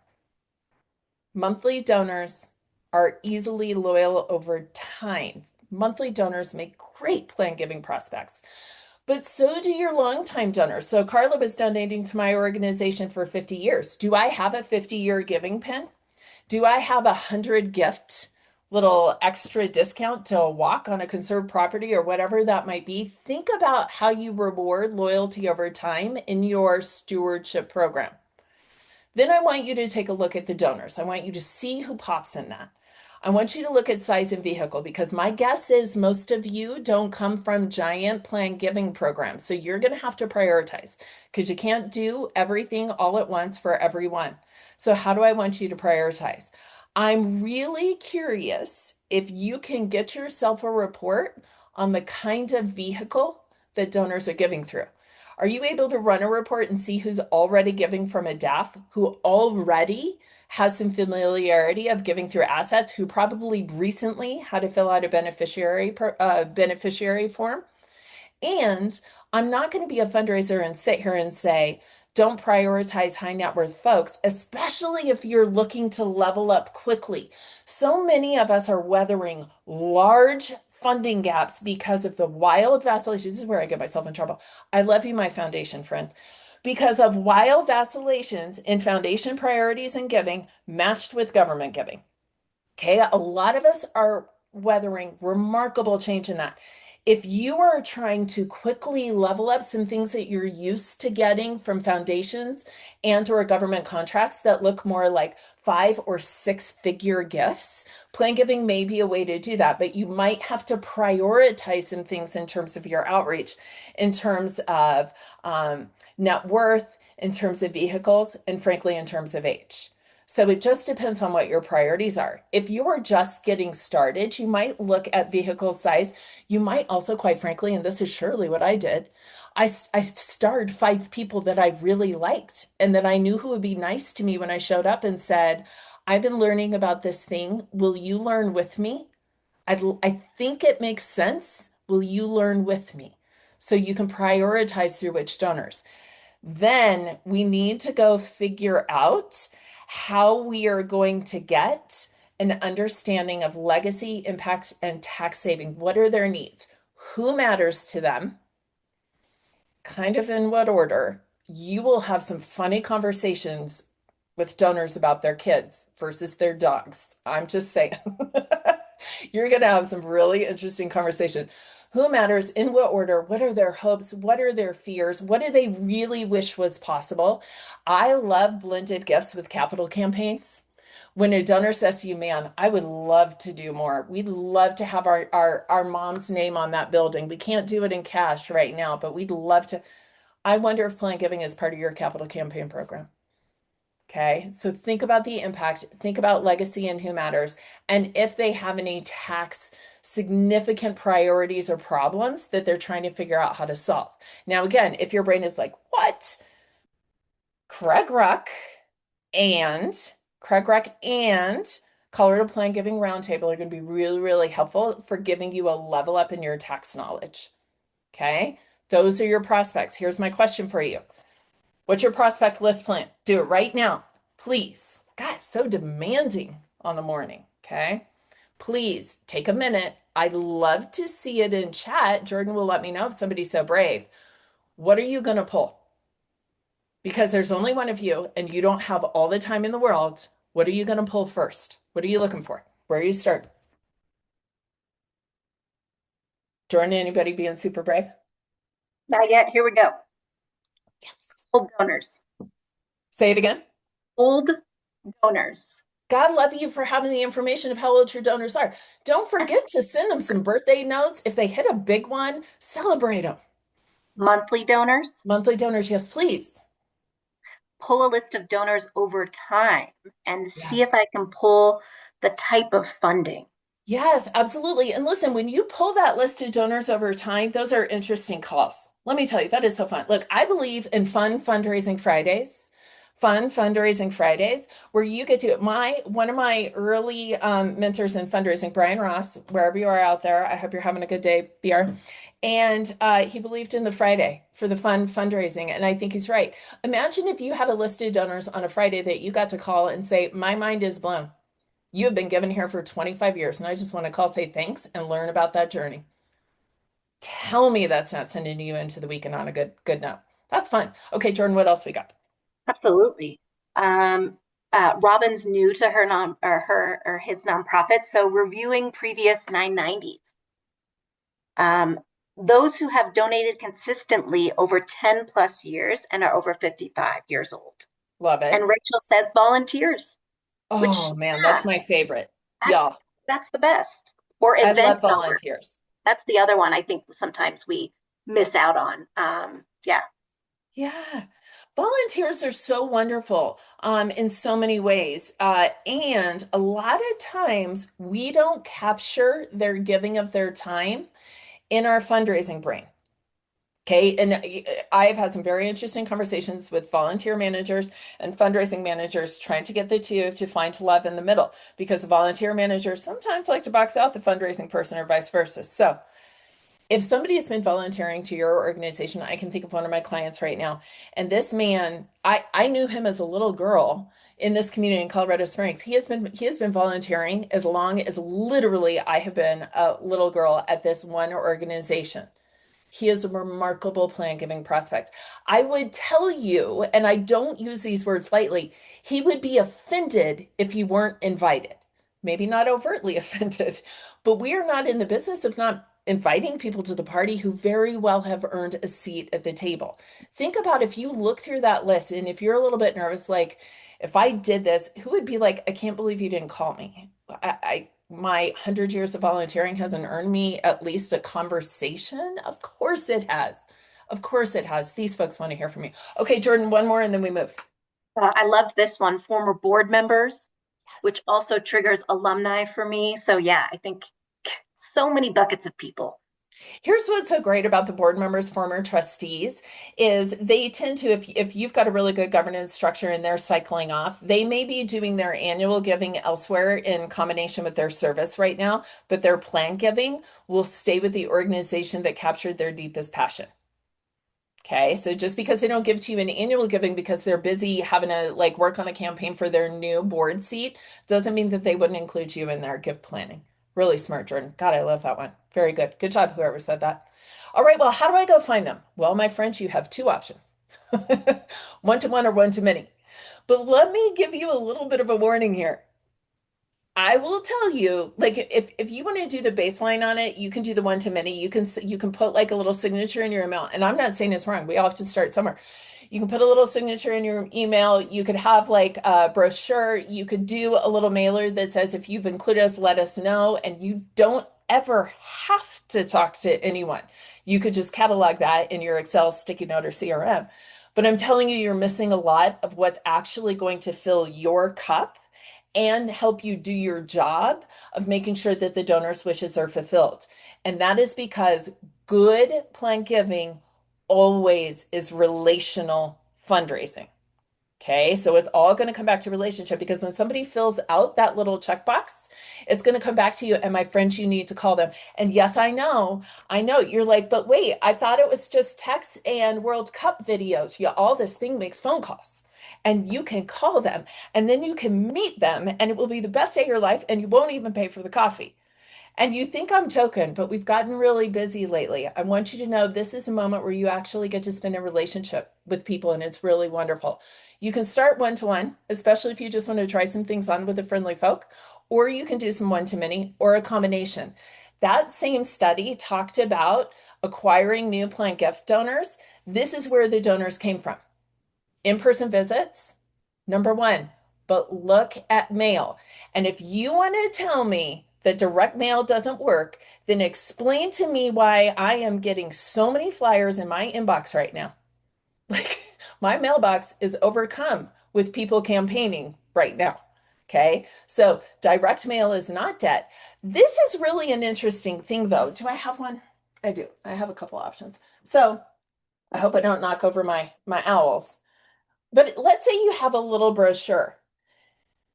Monthly donors are easily loyal over time. Monthly donors make great plan giving prospects, but so do your longtime donors. So Carla was donating to my organization for 50 years. Do I have a 50-year giving pin? Do I have 100 gift little extra discount to walk on a conserved property or whatever that might be? Think about how you reward loyalty over time in your stewardship program. Then I want you to take a look at the donors. I want you to see who pops in that. I want you to look at size and vehicle because my guess is most of you don't come from giant plan giving programs. So you're going to have to prioritize because you can't do everything all at once for everyone. So how do I want you to prioritize? I'm really curious if you can get yourself a report on the kind of vehicle that donors are giving through. Are you able to run a report and see who's already giving from a DAF, who already has some familiarity of giving through assets, who probably recently had to fill out a beneficiary form? And I'm not going to be a fundraiser and sit here and say Don't prioritize high net worth folks, especially if you're looking to level up quickly. So many of us are weathering large funding gaps because of the wild vacillations. This is where I get myself in trouble. I love you, my foundation friends. Because of wild vacillations in foundation priorities and giving matched with government giving. Okay, a lot of us are weathering remarkable change in that. If you are trying to quickly level up some things that you're used to getting from foundations and or government contracts that look more like 5 or 6 figure gifts, plan giving may be a way to do that, but you might have to prioritize some things in terms of your outreach, in terms of net worth, in terms of vehicles, and frankly, in terms of age. So it just depends on what your priorities are. If you are just getting started, you might look at vehicle size. You might also, quite frankly, and this is surely what I did, I starred 5 people that I really liked and that I knew who would be nice to me when I showed up and said, I've been learning about this thing. Will you learn with me? I think it makes sense. Will you learn with me? So you can prioritize through which donors. Then we need to go figure out how we are going to get an understanding of legacy, impact, and tax saving. What are their needs? Who matters to them? Kind of in what order? You will have some funny conversations with donors about their kids versus their dogs. I'm just saying. You're going to have some really interesting conversation. Who matters in what order? What are their hopes? What are their fears? What do they really wish was possible? I love blended gifts with capital campaigns. When a donor says to you, man, I would love to do more. We'd love to have our mom's name on that building. We can't do it in cash right now, but we'd love to. I wonder if Plan Giving is part of your capital campaign program. Okay, so think about the impact, think about legacy and who matters, and if they have any tax significant priorities or problems that they're trying to figure out how to solve. Now, again, if your brain is like, what? Craig Ruck and Craig Ruck and Colorado Plan Giving Roundtable are going to be really, really helpful for giving you a level up in your tax knowledge. Okay, those are your prospects. Here's my question for you. What's your prospect list plan? Do it right now, please. God, so demanding on the morning. Okay. Please take a minute. I'd love to see it in chat. Jordan will let me know if somebody's so brave. What are you going to pull? Because there's only one of you and you don't have all the time in the world. What are you going to pull first? What are you looking for? Where are you start? Jordan, anybody being super brave? Not yet. Here we go. Yes. Old donors. Say it again. Old donors. God love you for having the information of how old your donors are. Don't forget to send them some birthday notes. If they hit a big one, celebrate them. Monthly donors. Monthly donors, yes, please. Pull a list of donors over time and see Yes. if I can pull the type of funding. Yes, absolutely. And listen, when you pull that list of donors over time, those are interesting calls. Let me tell you, that is so fun. Look, I believe in fun fundraising Fridays, where you get to one of my early mentors in fundraising, Brian Ross, wherever you are out there. I hope you're having a good day, BR. And he believed in the Friday for the fun fundraising, and I think he's right. Imagine if you had a list of donors on a Friday that you got to call and say, "My mind is blown. You have been given here for 25 years, and I just want to call, say thanks, and learn about that journey." Tell me that's not sending you into the weekend on a good note. That's fun. Okay, Jordan, what else we got? Absolutely. Um, Robin's new to her his nonprofit, so reviewing previous 990s. Those who have donated consistently over 10 plus years and are over 55 years old. Love And it. Rachel says volunteers, which Oh man, that's yeah, my favorite. that's Y'all, that's the best. Or I event love helper. volunteers. That's the other one I think sometimes we miss out on. Yeah, Yeah. Volunteers are so wonderful in so many ways. And a lot of times we don't capture their giving of their time in our fundraising brain. Okay, and I've had some very interesting conversations with volunteer managers and fundraising managers trying to get the two to find love in the middle because the volunteer managers sometimes like to box out the fundraising person or vice versa. So If somebody has been volunteering to your organization, I can think of one of my clients right now. And this man, I knew him as a little girl in this community in Colorado Springs. He has been volunteering as long as literally I have been a little girl at this one organization. He is a remarkable plan giving prospect. I would tell you, and I don't use these words lightly, he would be offended if he weren't invited. Maybe not overtly offended, but we are not in the business of not inviting people to the party who very well have earned a seat at the table. Think about if you look through that list and if you're a little bit nervous, like if I did this, who would be like, I can't believe you didn't call me? My 100 years of volunteering hasn't earned me at least a conversation. Of course it has. Of course it has. These folks want to hear from you. Okay, Jordan, one more and then we move. I loved this one, former board members, Yes. which also triggers alumni for me. So yeah, I think so many buckets of people. Here's what's so great about the board members, former trustees, is they tend to, if you've got a really good governance structure and they're cycling off, they may be doing their annual giving elsewhere in combination with their service right now, but their plan giving will stay with the organization that captured their deepest passion. Okay, so just because they don't give to you an annual giving because they're busy having to like work on a campaign for their new board seat doesn't mean that they wouldn't include you in their gift planning. Really smart, Jordan. God, I love that one. Very good. Good job, whoever said that. All right, well, how do I go find them? Well, my friends, you have two options. One to one or one to many. But let me give you a little bit of a warning here. I will tell you, like if you want to do the baseline on it, you can do the one to many. You can put like a little signature in your email. And I'm not saying it's wrong. We all have to start somewhere. You can put a little signature in your email. You could have like a brochure. You could do a little mailer that says if you've included us, let us know. And you don't ever have to talk to anyone. You could just catalog that in your Excel sticky note or CRM. But I'm telling you, you're missing a lot of what's actually going to fill your cup and help you do your job of making sure that the donor's wishes are fulfilled. And that is because good plan giving always is relational fundraising. Okay, so it's all going to come back to relationship because when somebody fills out that little checkbox, it's going to come back to you. And my friends, you need to call them. And yes, I know. You're like, but wait, I thought it was just text and World Cup videos. Yeah, all this thing makes phone calls. And you can call them and then you can meet them, and it will be the best day of your life, and you won't even pay for the coffee. And you think I'm joking, but we've gotten really busy lately. I want you to know this is a moment where you actually get to spend a relationship with people, and it's really wonderful. You can start one to one, especially if you just want to try some things on with the friendly folk, or you can do some one to many or a combination. That same study talked about acquiring new plant gift donors. This is where the donors came from. In-person visits, number one, but look at mail. And if you want to tell me that direct mail doesn't work, then explain to me why I am getting so many flyers in my inbox right now. Like my mailbox is overcome with people campaigning right now. Okay. So direct mail is not dead. This is really an interesting thing, though. Do I have one? I do. I have a couple options. So I hope I don't knock over my owls. But let's say you have a little brochure.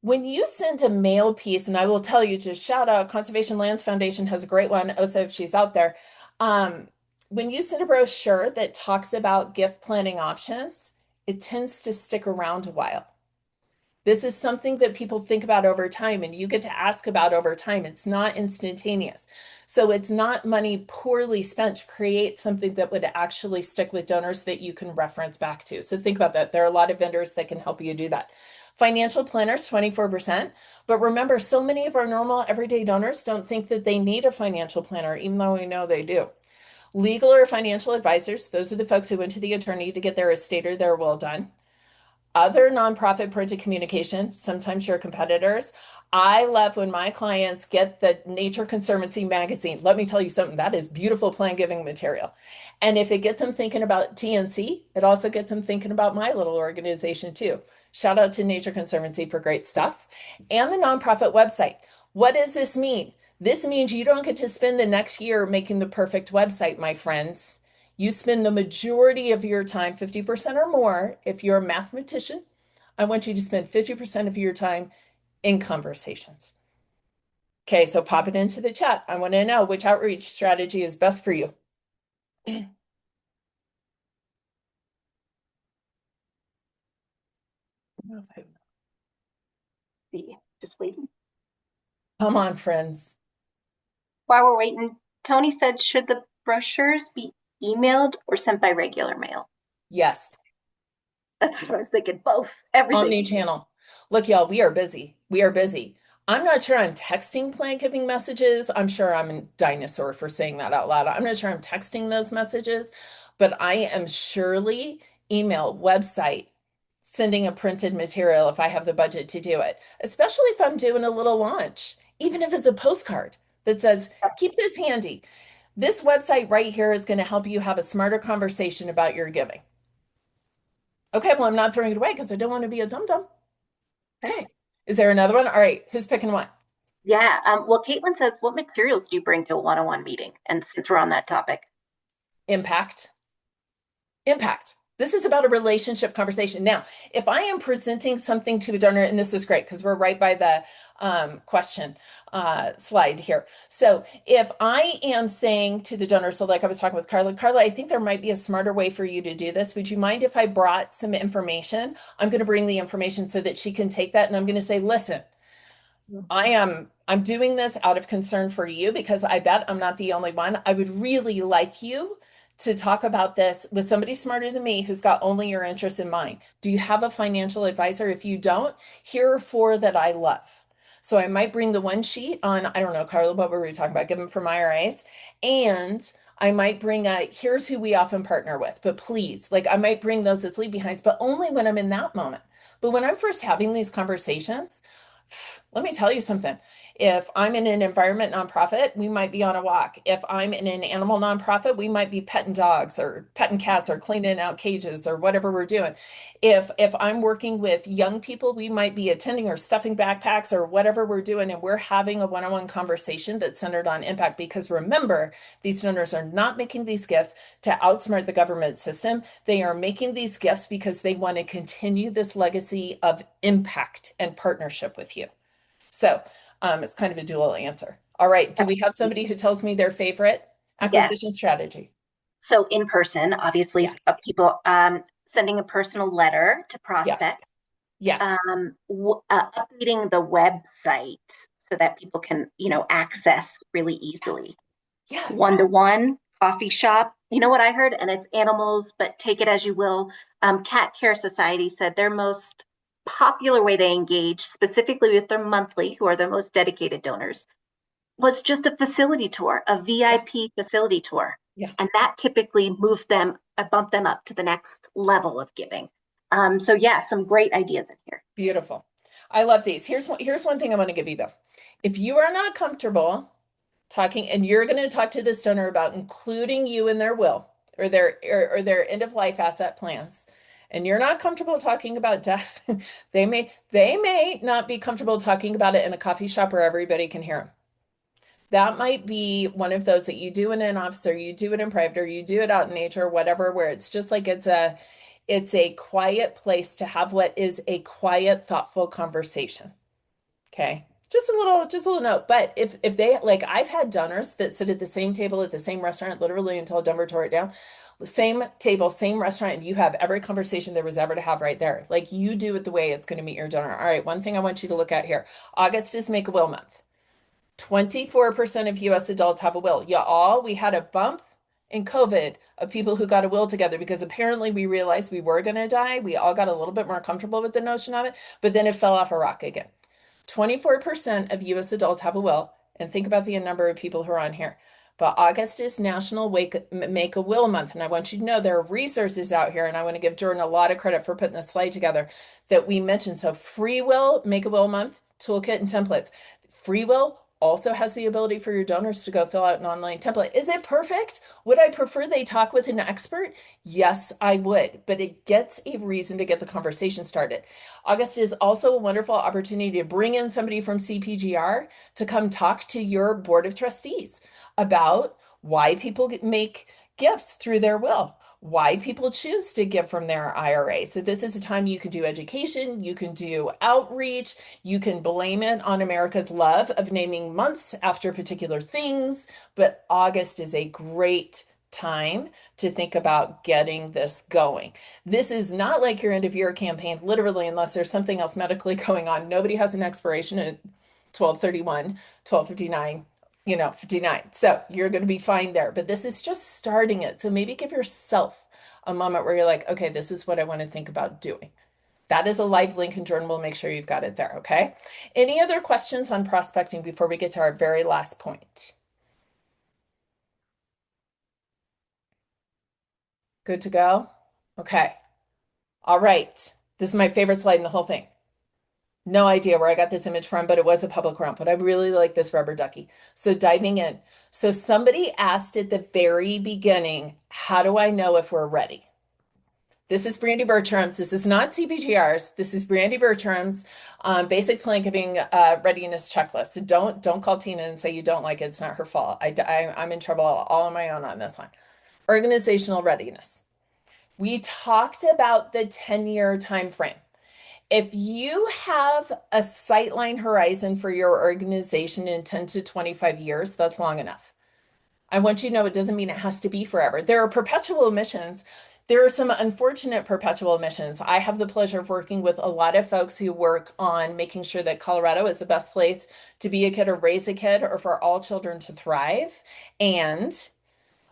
When you send a mail piece, and I will tell you, just shout out, Conservation Lands Foundation has a great one. Osa, if she's out there. Um, when you send a brochure that talks about gift planning options, it tends to stick around a while. This is something that people think about over time and you get to ask about over time. It's not instantaneous. So it's not money poorly spent to create something that would actually stick with donors that you can reference back to. So think about that. There are a lot of vendors that can help you do that. Financial planners, 24%. But remember, so many of our normal everyday donors don't think that they need a financial planner, even though we know they do. Legal or financial advisors, those are the folks who went to the attorney to get their estate or their will done. Other nonprofit printed communication, sometimes your competitors. I love when my clients get the Nature Conservancy magazine. Let me tell you something, that is beautiful plan giving material. And if it gets them thinking about TNC, it also gets them thinking about my little organization too. Shout out to Nature Conservancy for great stuff. And the nonprofit website. What does this mean? This means you don't get to spend the next year making the perfect website, my friends. You spend the majority of your time, 50% or more. If you're a mathematician, I want you to spend 50% of your time in conversations. Okay, so pop it into the chat. I want to know which outreach strategy is best for you. See, just waiting. Come on, friends. While we're waiting, Tony said, should the brochures be emailed or sent by regular mail? Yes. That's what I was thinking. Both, everything. Omni-channel. Look, y'all, we are busy. We are busy. I'm not sure I'm texting plan giving messages. I'm sure I'm a dinosaur for saying that out loud. I'm not sure I'm texting those messages, but I am surely email, website, sending a printed material if I have the budget to do it, especially if I'm doing a little launch, even if it's a postcard that says, keep this handy. This website right here is going to help you have a smarter conversation about your giving. Okay, well, I'm not throwing it away because I don't want to be a dum-dum. Okay. Is there another one? All right. Who's picking what? Yeah. Well, Caitlin says, what materials do you bring to a one-on-one meeting? And since we're on that topic, Impact. Impact. This is about a relationship conversation. Now, if I am presenting something to a donor, and this is great because we're right by the question slide here. So if I am saying to the donor, so like I was talking with Carla, Carla, I think there might be a smarter way for you to do this. Would you mind if I brought some information? I'm going to bring the information so that she can take that and I'm going to say, listen, I'm doing this out of concern for you because I bet I'm not the only one. I would really like you to talk about this with somebody smarter than me who's got only your interests in mind. Do you have a financial advisor? If you don't, here are four that I love. So I might bring the one sheet on, I don't know, Carla, what were we talking about? Give them from IRAs. And I might bring here's who we often partner with, but please, like I might bring those as leave behinds, but only when I'm in that moment. But when I'm first having these conversations, let me tell you something. If I'm in an environment nonprofit, we might be on a walk. If I'm in an animal nonprofit, we might be petting dogs or petting cats or cleaning out cages or whatever we're doing. If I'm working with young people, we might be attending or stuffing backpacks or whatever we're doing, and we're having a one-on-one conversation that's centered on impact. Because remember, these donors are not making these gifts to outsmart the government system. They are making these gifts because they want to continue this legacy of impact and partnership with you. So it's kind of a dual answer. All right. Do we have somebody who tells me their favorite yes. acquisition strategy? So in person, obviously, Yes. people sending a personal letter to Yes. prospects, Yes. updating the website so that people can, access really easily. Yeah. One-to-one, coffee shop. You know what I heard? And it's animals, but take it as you will. Cat Care Society said their most popular way they engage, specifically with their monthly, who are the most dedicated donors, was just a facility tour, a Yeah. VIP facility tour. Yeah. And that typically moved them, bumped them up to the next level of giving. So yeah, some great ideas in here. Beautiful. I love these. Here's one thing I want to give you though. If you are not comfortable talking and you're going to talk to this donor about including you in their will or their end of life asset plans, and you're not comfortable talking about death, they may not be comfortable talking about it in a coffee shop where everybody can hear them. That might be one of those that you do in an office or you do it in private or you do it out in nature or whatever, where it's just like it's a quiet place to have what is a quiet, thoughtful conversation. Okay. Just a little note. But if they like I've had donors that sit at the same table at the same restaurant literally until Denver tore it down. The same table, same restaurant, and you have every conversation there was ever to have right there. Like you do it the way it's going to meet your donor. All right, one thing I want you to look at here. August is Make a Will month. 24% of US adults have a will. We had a bump in COVID of people who got a will together because apparently we realized we were going to die. We all got a little bit more comfortable with the notion of it, but then it fell off a rock again. 24% of US adults have a will, and think about the number of people who are on here. But August is National Make a Will Month, and I want you to know there are resources out here, and I want to give Jordan a lot of credit for putting this slide together that we mentioned. So Free Will, Make a Will Month, toolkit and templates. Free Will also has the ability for your donors to go fill out an online template. Is it perfect? Would I prefer they talk with an expert? Yes, I would, but it gets a reason to get the conversation started. August is also a wonderful opportunity to bring in somebody from CPGR to come talk to your board of trustees about why people make gifts through their will, why people choose to give from their IRA. So this is a time you can do education, you can do outreach, you can blame it on America's love of naming months after particular things, but August is a great time to think about getting this going. This is not like your end of year campaign, literally, unless there's something else medically going on. Nobody has an expiration at 12/31, 12/59, 59. So you're going to be fine there. But this is just starting it. So maybe give yourself a moment where you're like, okay, this is what I want to think about doing. That is a live Lincoln Journal. We'll make sure you've got it there. Okay. Any other questions on prospecting before we get to our very last point? Good to go? Okay. All right. This is my favorite slide in the whole thing. No idea where I got this image from, but it was a public realm. But I really like this rubber ducky. So diving in. So somebody asked at the very beginning, how do I know if we're ready? This is Brandy Bertram's. This is not CPGR's. This is Brandy Bertram's basic plan giving readiness checklist. So don't call Tina and say you don't like it. It's not her fault. I'm in trouble all on my own on this one. Organizational readiness. We talked about the 10-year time frame. If you have a sightline horizon for your organization in 10 to 25 years, that's long enough. I want you to know it doesn't mean it has to be forever. There are perpetual missions. There are some unfortunate perpetual missions. I have the pleasure of working with a lot of folks who work on making sure that Colorado is the best place to be a kid or raise a kid or for all children to thrive. And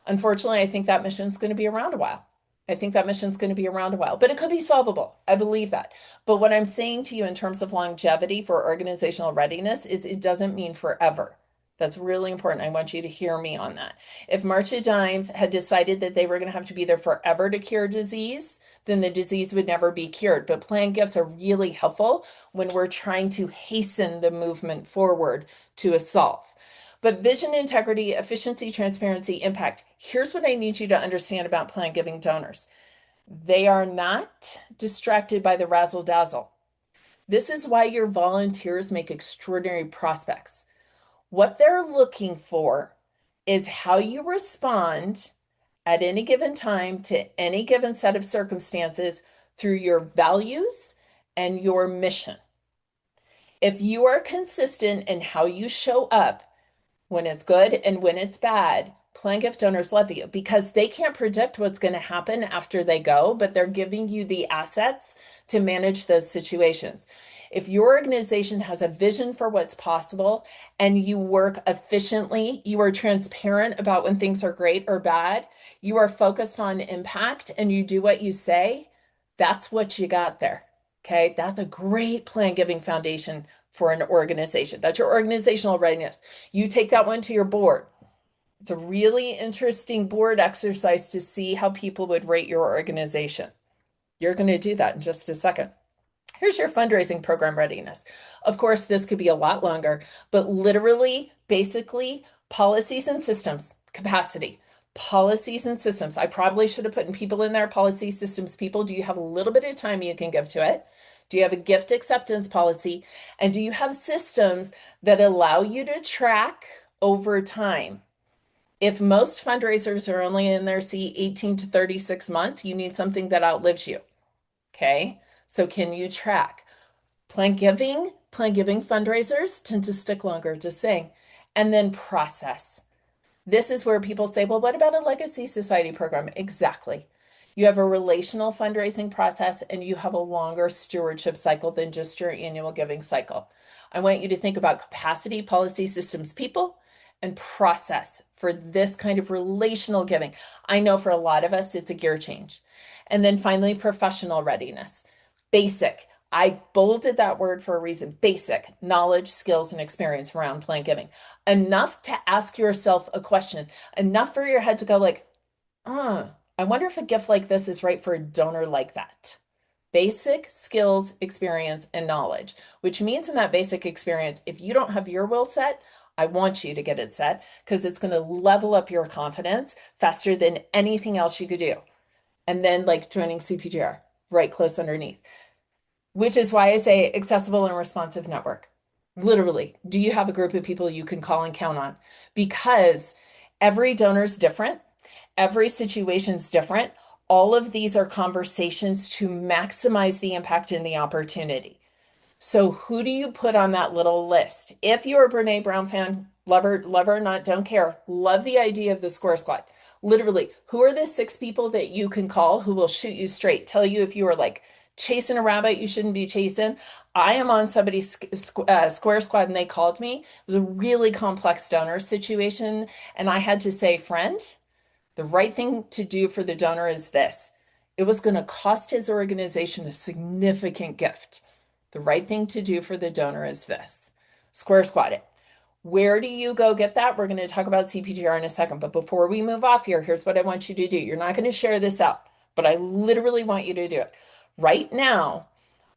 unfortunately, I think that mission's going to be around a while. I think that mission's going to be around a while, but it could be solvable. I believe that. But what I'm saying to you in terms of longevity for organizational readiness is it doesn't mean forever. That's really important. I want you to hear me on that. If Marcia Dimes had decided that they were going to have to be there forever to cure disease, then the disease would never be cured. But planned gifts are really helpful when we're trying to hasten the movement forward to a solve. But vision, integrity, efficiency, transparency, impact. Here's what I need you to understand about plan giving donors. They are not distracted by the razzle dazzle. This is why your volunteers make extraordinary prospects. What they're looking for is how you respond at any given time to any given set of circumstances through your values and your mission. If you are consistent in how you show up, when it's good and when it's bad, plan gift donors love you because they can't predict what's going to happen after they go, but they're giving you the assets to manage those situations. If your organization has a vision for what's possible and you work efficiently, you are transparent about when things are great or bad, you are focused on impact and you do what you say, that's what you got there. Okay, that's a great plan giving foundation for an organization. That's your organizational readiness. You take that one to your board. It's a really interesting board exercise to see how people would rate your organization. You're going to do that in just a second. Here's your fundraising program readiness. Of course, this could be a lot longer, but literally, basically, policies and systems, capacity, policies and systems. I probably should have put in people in there, policy systems people. Do you have a little bit of time you can give to it? Do you have a gift acceptance policy? And do you have systems that allow you to track over time? If most fundraisers are only in their seat 18 to 36 months, you need something that outlives you. Okay. So can you track? Plan giving fundraisers tend to stick longer, just saying. And then process. This is where people say, well, what about a legacy society program? Exactly. You have a relational fundraising process and you have a longer stewardship cycle than just your annual giving cycle. I want you to think about capacity, policy, systems, people, and process for this kind of relational giving. I know for a lot of us, it's a gear change. And then finally, professional readiness. Basic. I bolded that word for a reason. Basic knowledge, skills, and experience around plan giving. Enough to ask yourself a question. Enough for your head to go like, I wonder if a gift like this is right for a donor like that. Basic skills, experience, and knowledge, which means in that basic experience, if you don't have your will set, I want you to get it set because it's going to level up your confidence faster than anything else you could do. And then like joining CPGR right close underneath, which is why I say accessible and responsive network. Literally, do you have a group of people you can call and count on? Because every donor is different. Every situation's different. All of these are conversations to maximize the impact and the opportunity. So who do you put on that little list? If you're a Brene Brown fan, love her or not, don't care. Love the idea of the square squad. Literally, who are the 6 people that you can call who will shoot you straight, tell you if you are like chasing a rabbit you shouldn't be chasing? I am on somebody's square squad and they called me. It was a really complex donor situation. And I had to say, friend, the right thing to do for the donor is this. It was going to cost his organization a significant gift. The right thing to do for the donor is this. Square squat it. Where do you go get that? We're going to talk about CPGR in a second. But before we move off here, here's what I want you to do. You're not going to share this out, but I literally want you to do it. Right now,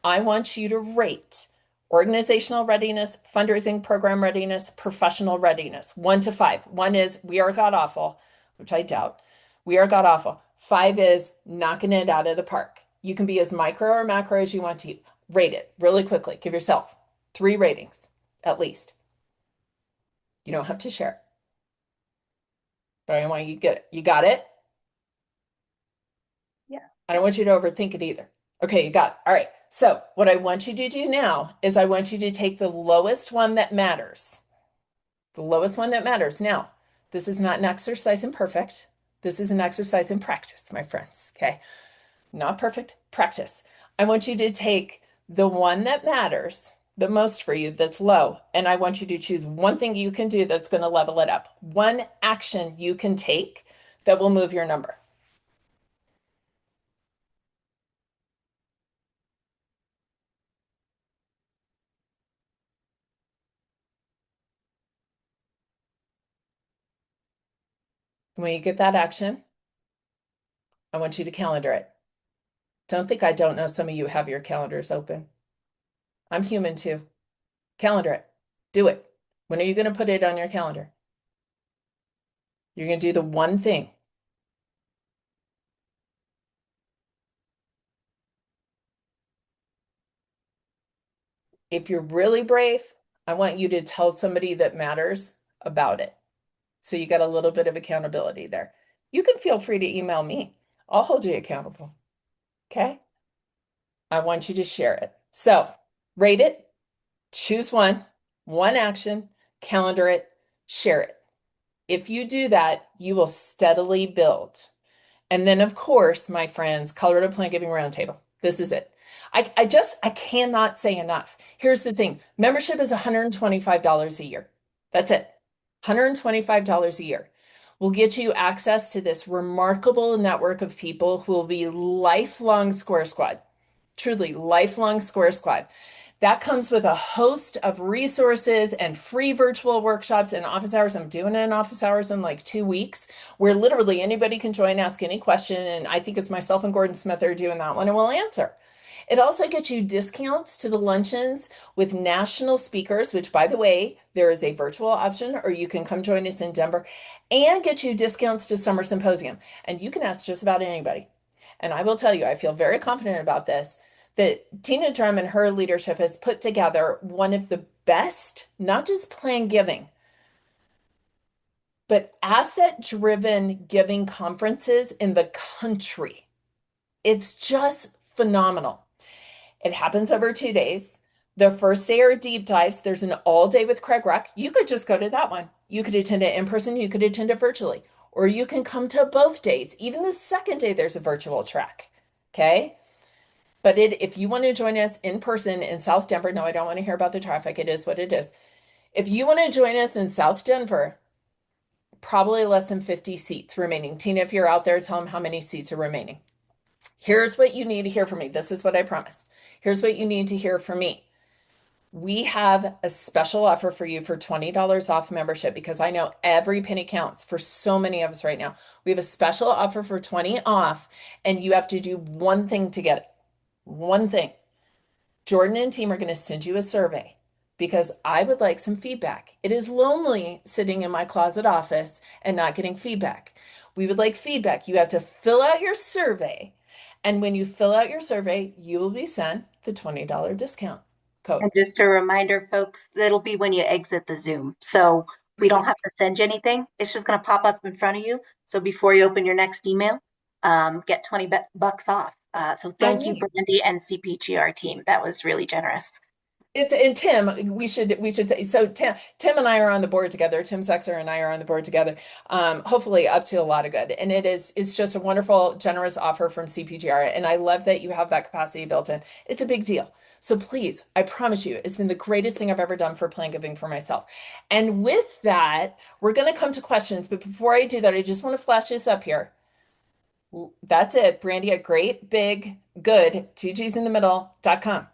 I want you to rate organizational readiness, fundraising program readiness, professional readiness, 1 to 5. 1 is we are god awful, which I doubt. We are god awful. 5 is knocking it out of the park. You can be as micro or macro as you want to. Rate it really quickly. Give yourself 3 ratings at least. You don't have to share, but I want you to get it. You got it? Yeah. I don't want you to overthink it either. Okay, you got it. All right. So what I want you to do now is I want you to take the lowest one that matters. The lowest one that matters. Now, this is not an exercise in perfect. This is an exercise in practice, my friends. Okay. Not perfect, practice. I want you to take the one that matters the most for you that's low, and I want you to choose one thing you can do that's going to level it up. One action you can take that will move your number. When you get that action, I want you to calendar it. Don't think I don't know some of you have your calendars open. I'm human too. Calendar it. Do it. When are you going to put it on your calendar? You're going to do the one thing. If you're really brave, I want you to tell somebody that matters about it. So you got a little bit of accountability there. You can feel free to email me. I'll hold you accountable. Okay? I want you to share it. So rate it, choose one action, calendar it, share it. If you do that, you will steadily build. And then, of course, my friends, Colorado Plant Giving Roundtable. This is it. I cannot say enough. Here's the thing. Membership is $125 a year. That's it. $125 a year will get you access to this remarkable network of people who will be lifelong Square Squad, truly lifelong Square Squad. That comes with a host of resources and free virtual workshops and office hours. I'm doing it in office hours in like 2 weeks, where literally anybody can join, ask any question. And I think it's myself and Gordon Smith are doing that one, and we'll answer. It also gets you discounts to the luncheons with national speakers, which, by the way, there is a virtual option, or you can come join us in Denver, and get you discounts to summer symposium. And you can ask just about anybody. And I will tell you, I feel very confident about this, that Tina Drum and her leadership has put together one of the best, not just plan giving, but asset-driven giving conferences in the country. It's just phenomenal. It happens over 2 days. The first day are deep dives. There's an all day with Craig Ruck. You could just go to that one. You could attend it in person, you could attend it virtually, or you can come to both days. Even the second day, there's a virtual track. Okay. But if you want to join us in person in South Denver, no, I don't want to hear about the traffic. It is what it is. If you want to join us in South Denver, probably less than 50 seats remaining. Tina, if you're out there, tell them how many seats are remaining. Here's what you need to hear from me. This is what I promised. Here's what you need to hear from me. We have a special offer for you for $20 off membership, because I know every penny counts for so many of us right now. We have a special offer for 20 off, and you have to do one thing to get it. One thing. Jordan and team are going to send you a survey, because I would like some feedback. It is lonely sitting in my closet office and not getting feedback. We would like feedback. You have to fill out your survey. And when you fill out your survey, you will be sent the $20 discount And code. just a reminder, folks, that'll be when you exit the Zoom. So we don't have to send you anything. It's just going to pop up in front of you. So before you open your next email, get 20 bucks off. So How thank you, neat. Brandy and CPGR team. That was really generous. It's and Tim, we should say so. Tim and I are on the board together. Tim Sexer and I are on the board together. Hopefully up to a lot of good. And it's just a wonderful, generous offer from CPGR. And I love that you have that capacity built in. It's a big deal. So please, I promise you, it's been the greatest thing I've ever done for plan giving for myself. And with that, we're going to come to questions. But before I do that, I just want to flash this up here. That's it, Brandy, a great big good, two G's in the middle.com.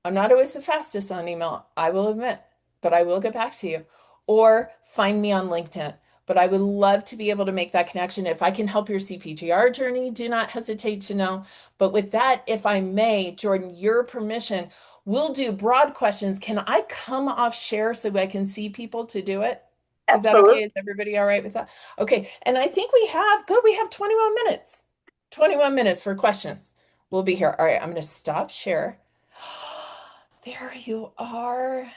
I'm not always the fastest on email, I will admit, but I will get back to you. Or find me on LinkedIn. But I would love to be able to make that connection. If I can help your CPGR journey, do not hesitate to know. But with that, if I may, Jordan, your permission, we'll do broad questions. Can I come off share so I can see people to do it? Is that Absolutely. okay? Is everybody all right with that? Okay. And I think we have 21 minutes. 21 minutes for questions. We'll be here. All right. I'm going to stop share. There you are.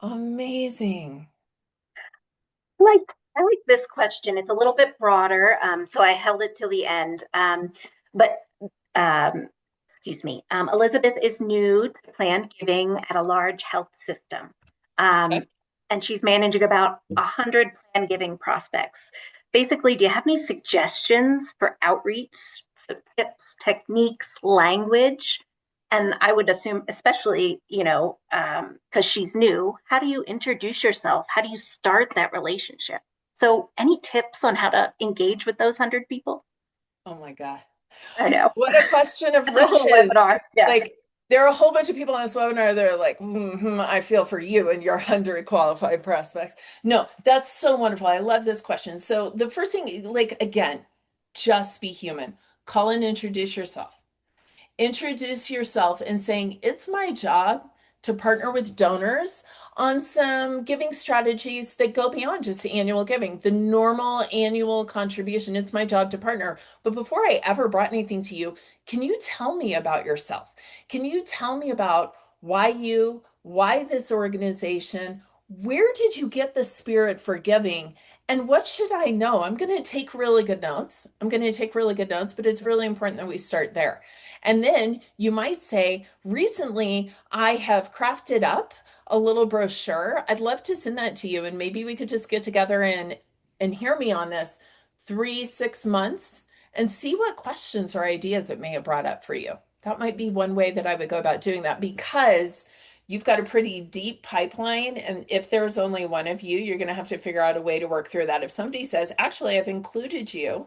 Amazing. I like this question. It's a little bit broader, so I held it till the end. But um, excuse me, Elizabeth is new to planned giving at a large health system. Um, Okay. and she's managing about 100 planned giving prospects. Basically, do you have any suggestions for outreach, so tips, techniques, language? And I would assume, especially, because she's new, how do you introduce yourself? How do you start that relationship? So, any tips on how to engage with those 100 people? Oh my God. I know. What a question of That's a whole riches. webinar. Yeah. Like, there are a whole bunch of people on this webinar that are like, I feel for you and your 100 qualified prospects. No, that's so wonderful. I love this question. So, the first thing, like, again, just be human. Call and introduce yourself. Introduce yourself and saying, it's my job to partner with donors on some giving strategies that go beyond just annual giving, the normal annual contribution. It's my job to partner. But before I ever brought anything to you, can you tell me about yourself? Can you tell me about why this organization? Where did you get the spirit for giving? And what should I know? I'm going to take really good notes. I'm going to take really good notes, but it's really important that we start there. And then you might say, recently I have crafted up a little brochure. I'd love to send that to you, and maybe we could just get together and hear me on this 3, 6 months and see what questions or ideas it may have brought up for you. That might be one way that I would go about doing that because you've got a pretty deep pipeline. And if there's only one of you, you're going to have to figure out a way to work through that. If somebody says, actually, I've included you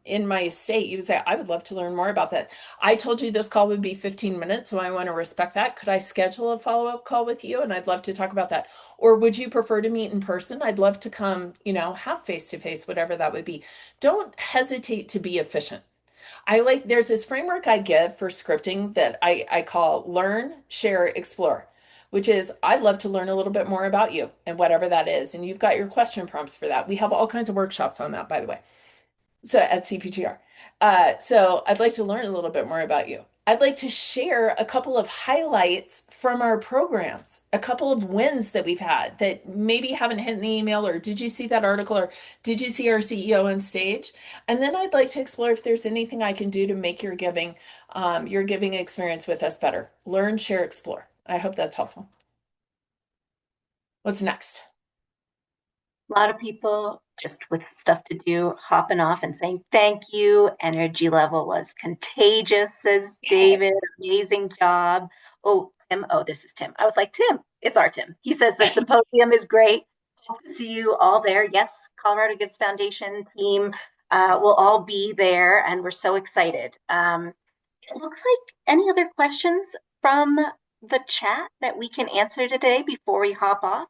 in my estate, you would say, I would love to learn more about that. I told you this call would be 15 minutes, so I want to respect that. Could I schedule a follow-up call with you? And I'd love to talk about that. Or would you prefer to meet in person? I'd love to come, have face-to-face, whatever that would be. Don't hesitate to be efficient. There's this framework I give for scripting that I call learn, share, explore, which is I'd love to learn a little bit more about you and whatever that is. And you've got your question prompts for that. We have all kinds of workshops on that, by the way. So at CPGR. So I'd like to learn a little bit more about you. I'd like to share a couple of highlights from our programs, a couple of wins that we've had that maybe haven't hit in the email, or did you see that article, or did you see our CEO on stage? And then I'd like to explore if there's anything I can do to make your giving experience with us better. Learn, share, explore. I hope that's helpful. What's next? A lot of people just with stuff to do, hopping off and saying thank you. Energy level was contagious, says Yay. David. Amazing job. Oh, Tim. Oh, this is Tim. I was like, Tim, it's our Tim. He says the symposium is great. Hope to see you all there. Yes, Colorado Gives Foundation team will all be there, and we're so excited. It looks like any other questions from the chat that we can answer today before we hop off?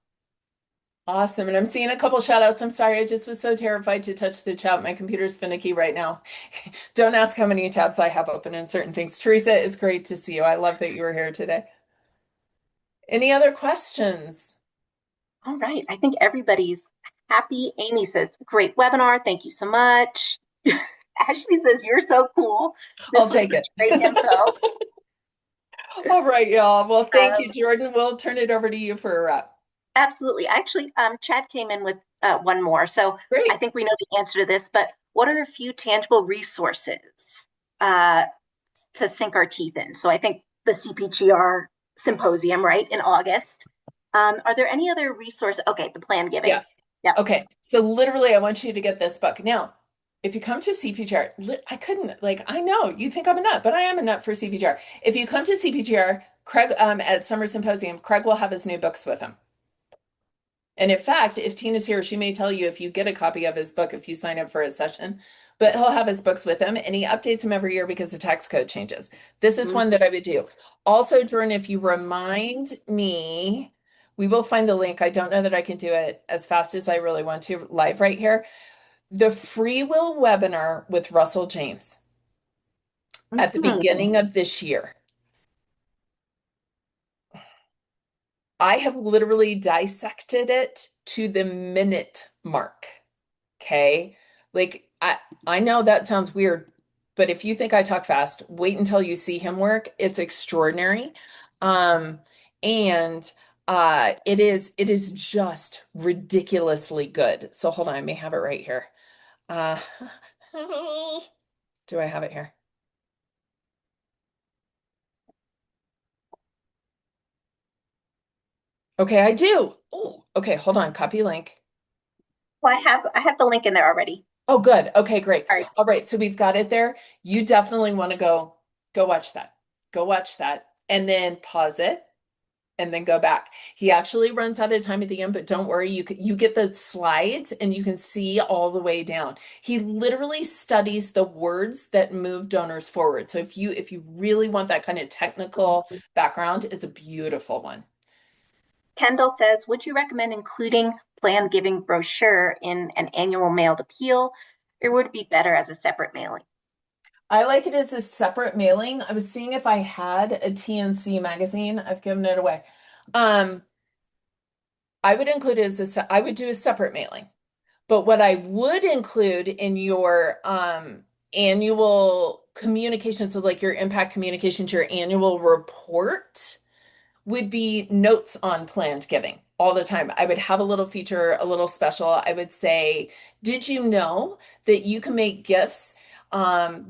Awesome. And I'm seeing a couple shout outs. I'm sorry, I just was so terrified to touch the chat. My computer's finicky right now. Don't ask how many tabs I have open in certain things. Teresa, it's great to see you. I love that you were here today. Any other questions? All right. I think everybody's happy. Amy says, great webinar. Thank you so much. Ashley says, you're so cool. I'll This was take such it. great info. All right, y'all. Well, thank you, Um, Jordan. We'll turn it over to you for a wrap. Absolutely. Actually, Chad came in with one more. So Great. I think we know the answer to this, but what are a few tangible resources uh, to sink our teeth in. So I think the CPGR symposium, right, in August. Are there any other resources? Okay, the plan giving. Yes. Yep. Okay. So literally, I want you to get this book. Now, if you come to CPGR, I couldn't, like, I know you think I'm a nut, but I am a nut for CPGR. If you come to CPGR, Craig, at Summer Symposium, Craig will have his new books with him. And in fact, if Tina's here, she may tell you if you get a copy of his book, if you sign up for his session, but he'll have his books with him and he updates them every year because the tax code changes. This is one that I would do. Also, Jordan, if you remind me, we will find the link. I don't know that I can do it as fast as I really want to live right here. The free will webinar with Russell James at the Mm-hmm. beginning of this year. I have literally dissected it to the minute mark. Okay. Like I know that sounds weird, but if you think I talk fast, wait until you see him work. It's extraordinary. Um, and it is just ridiculously good. So hold on, I may have it right here. Uh do I have it here? Okay, I do. Oh, okay, hold on. Copy link. Well, I have the link in there already. Oh, good. Okay, great. All right. All right, so we've got it there. You definitely want to go watch that. Go watch that and then pause it and then go back. He actually runs out of time at the end, but don't worry, you get the slides and you can see all the way down. He literally studies the words that move donors forward. So if you really want that kind of technical background, it's a beautiful one. Kendall says, would you recommend including plan giving brochure in an annual mailed appeal, or would it be better as a separate mailing? I like it as a separate mailing. I was seeing if I had a TNC magazine. I've given it away. Um, I would include it as I would do a separate mailing. But what I would include in your annual communication, so like your impact communications, your annual report, would be notes on planned giving all the time. I would have a little feature, a little special. I would say, did you know that you can make gifts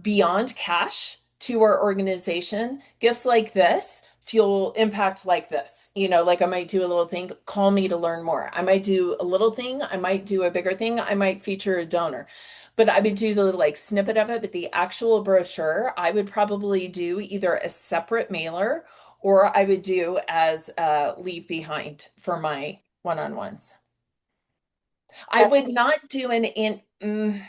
beyond cash to our organization? Gifts like this fuel impact like this. Like I might do a little thing, call me to learn more. I might do a little thing, I might do a bigger thing, I might feature a donor. But I would do the like snippet of it, but the actual brochure, I would probably do either a separate mailer or I would do as leave behind for my one-on-ones. I That's would not do an in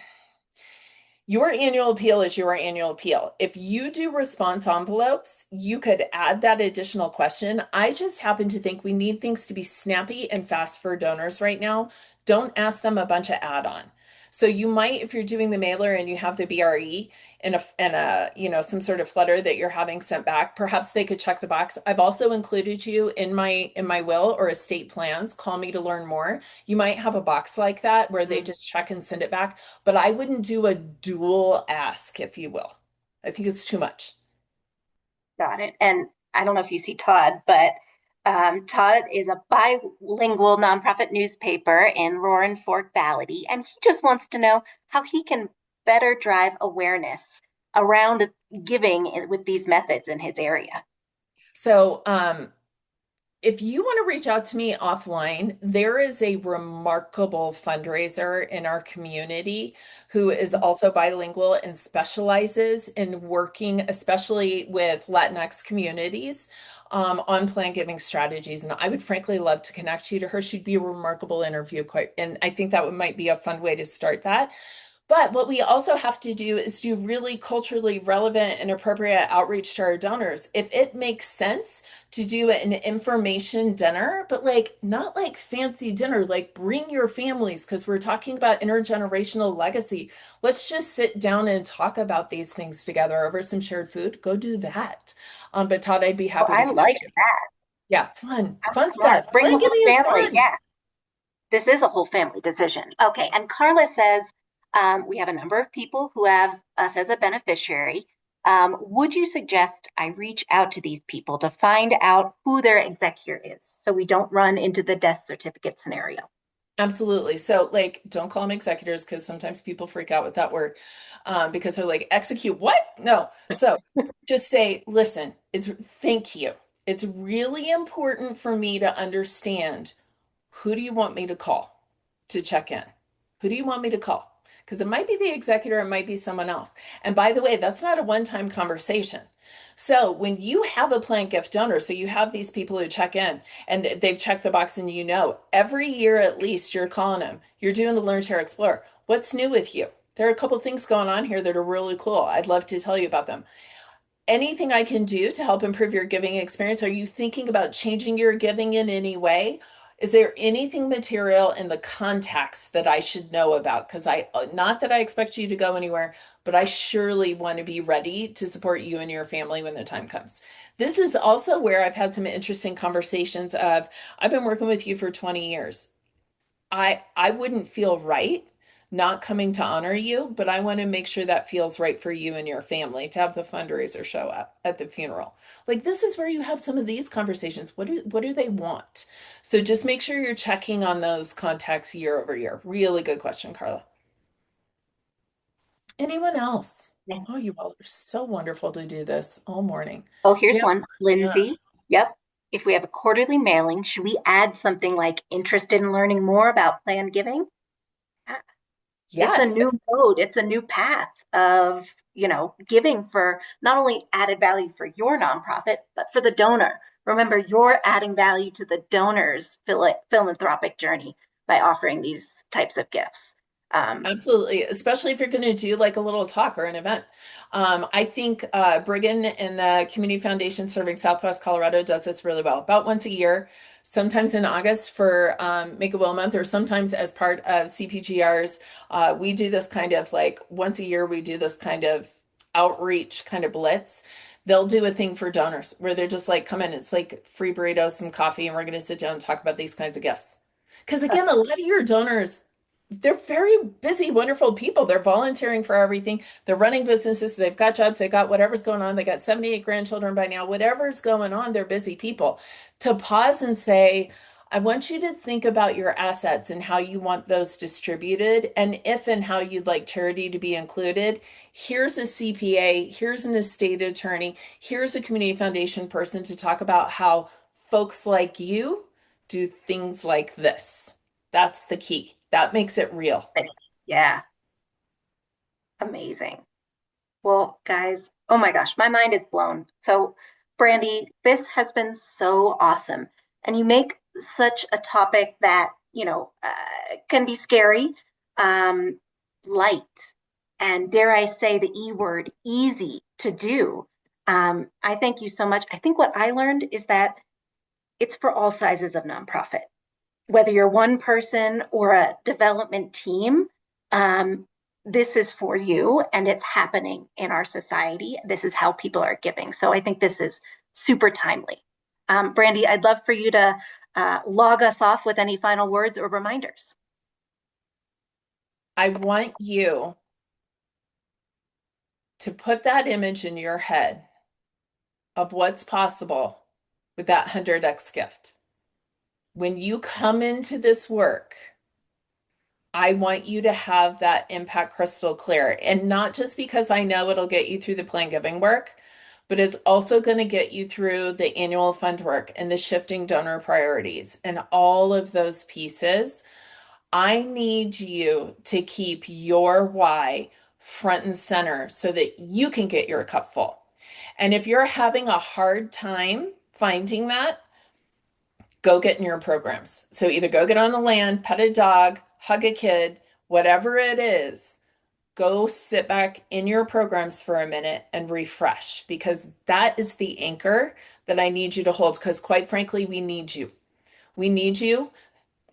your annual appeal is your annual appeal. If you do response envelopes, you could add that additional question. I just happen to think we need things to be snappy and fast for donors right now. Don't ask them a bunch of add-on. So you might, if you're doing the mailer and you have the BRE and some sort of letter that you're having sent back, perhaps they could check the box. I've also included you in my will or estate plans. Call me to learn more. You might have a box like that where they just check and send it back, but I wouldn't do a dual ask, if you will. I think it's too much. got it. And I don't know if you see Todd, but Todd is a bilingual nonprofit newspaper in Roaring Fork Valley, and he just wants to know how he can better drive awareness around giving with these methods in his area. So, if you want to reach out to me offline, there is a remarkable fundraiser in our community who is also bilingual and specializes in working, especially with Latinx communities, on plan giving strategies. And I would frankly love to connect you to her. She'd be a remarkable interview, and I think that might be a fun way to start that. But what we also have to do is do really culturally relevant and appropriate outreach to our donors. If it makes sense to do an information dinner, but like not like fancy dinner, like bring your families because we're talking about intergenerational legacy. Let's just sit down and talk about these things together over some shared food. Go do that. But Todd, I'd be Oh, happy to I like connect you. that. Yeah, fun, How fun smart. stuff. Bring Plan the giving whole is family. fun. Yeah, this is a whole family decision. Okay, and Carla says we have a number of people who have us as a beneficiary. Would you suggest I reach out to these people to find out who their executor is so we don't run into the death certificate scenario? Absolutely. So, like, don't call them executors because sometimes people freak out with that word because they're like, execute what? No. So, just say, listen, thank you. It's really important for me to understand who do you want me to call to check in? Who do you want me to call? Because it might be the executor, it might be someone else. And by the way, that's not a one-time conversation. So when you have a planned gift donor, so you have these people who check in and they've checked the box and every year at least you're calling them. You're doing the Learn, Share, Explore. What's new with you? There are a couple things going on here that are really cool. I'd love to tell you about them. Anything I can do to help improve your giving experience? Are you thinking about changing your giving in any way? Is there anything material in the contacts that I should know about? Because not that I expect you to go anywhere, but I surely want to be ready to support you and your family when the time comes. This is also where I've had some interesting conversations of, I've been working with you for 20 years. I wouldn't feel right not coming to honor you, but I want to make sure that feels right for you and your family to have the fundraiser show up at the funeral. Like this is where you have some of these conversations. What do they want? So just make sure you're checking on those contacts year over year. Really good question, Carla. Anyone else? Yeah. Oh, you all are so wonderful to do this all morning. Oh, If here's you have, one. yeah. Lindsay. Yep. If we have a quarterly mailing, should we add something like interested in learning more about planned giving? Ah, it's a Yes, new mode. It's a new path of, giving for not only added value for your nonprofit, but for the donor. Remember, you're adding value to the donor's philanthropic journey by offering these types of gifts. Um, absolutely, especially if you're going to do like a little talk or an event. I think Brigham and the Community Foundation serving Southwest Colorado does this really well. About once a year, sometimes in August for Make a Will Month, or sometimes as part of CPGRs, we do this kind of like once a year, we do this kind of outreach kind of blitz. They'll do a thing for donors where they're just like, come in, it's like free burritos, some coffee, and we're going to sit down and talk about these kinds of gifts. Because again, a lot of your donors, they're very busy, wonderful people. They're volunteering for everything. They're running businesses. They've got jobs. They've got whatever's going on. They got 78 grandchildren by now. Whatever's going on, they're busy people. To pause and say, I want you to think about your assets and how you want those distributed, and if and how you'd like charity to be included. Here's a CPA, here's an estate attorney, here's a community foundation person to talk about how folks like you do things like this. That's the key. That makes it real. yeah, amazing. Well, guys, oh my gosh, my mind is blown. So, Brandy, this has been so awesome. And you make such a topic that, can be scary, um, light, and dare I say the E word, easy to do. I thank you so much. I think what I learned is that it's for all sizes of nonprofit, whether you're one person or a development team. um, this is for you and it's happening in our society. This is how people are giving. So I think this is super timely. Brandy, I'd love for you to log us off with any final words or reminders. I want you to put that image in your head of what's possible with that 100x gift. When you come into this work, I want you to have that impact crystal clear. And not just because I know it'll get you through the plan giving work, but it's also going to get you through the annual fund work and the shifting donor priorities and all of those pieces. I need you to keep your why front and center so that you can get your cup full. And if you're having a hard time finding that, go get in your programs. So either go get on the land, pet a dog, hug a kid, whatever it is, go sit back in your programs for a minute and refresh, because that is the anchor that I need you to hold. Because quite frankly, we need you. We need you.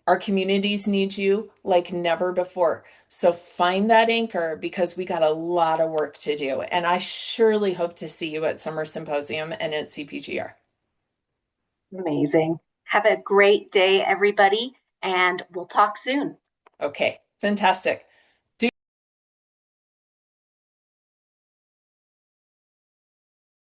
Our communities need you like never before. So find that anchor because we got a lot of work to do. And I surely hope to see you at Summer Symposium and at CPGR. Amazing. Have a great day, everybody, and we'll talk soon. Okay, fantastic.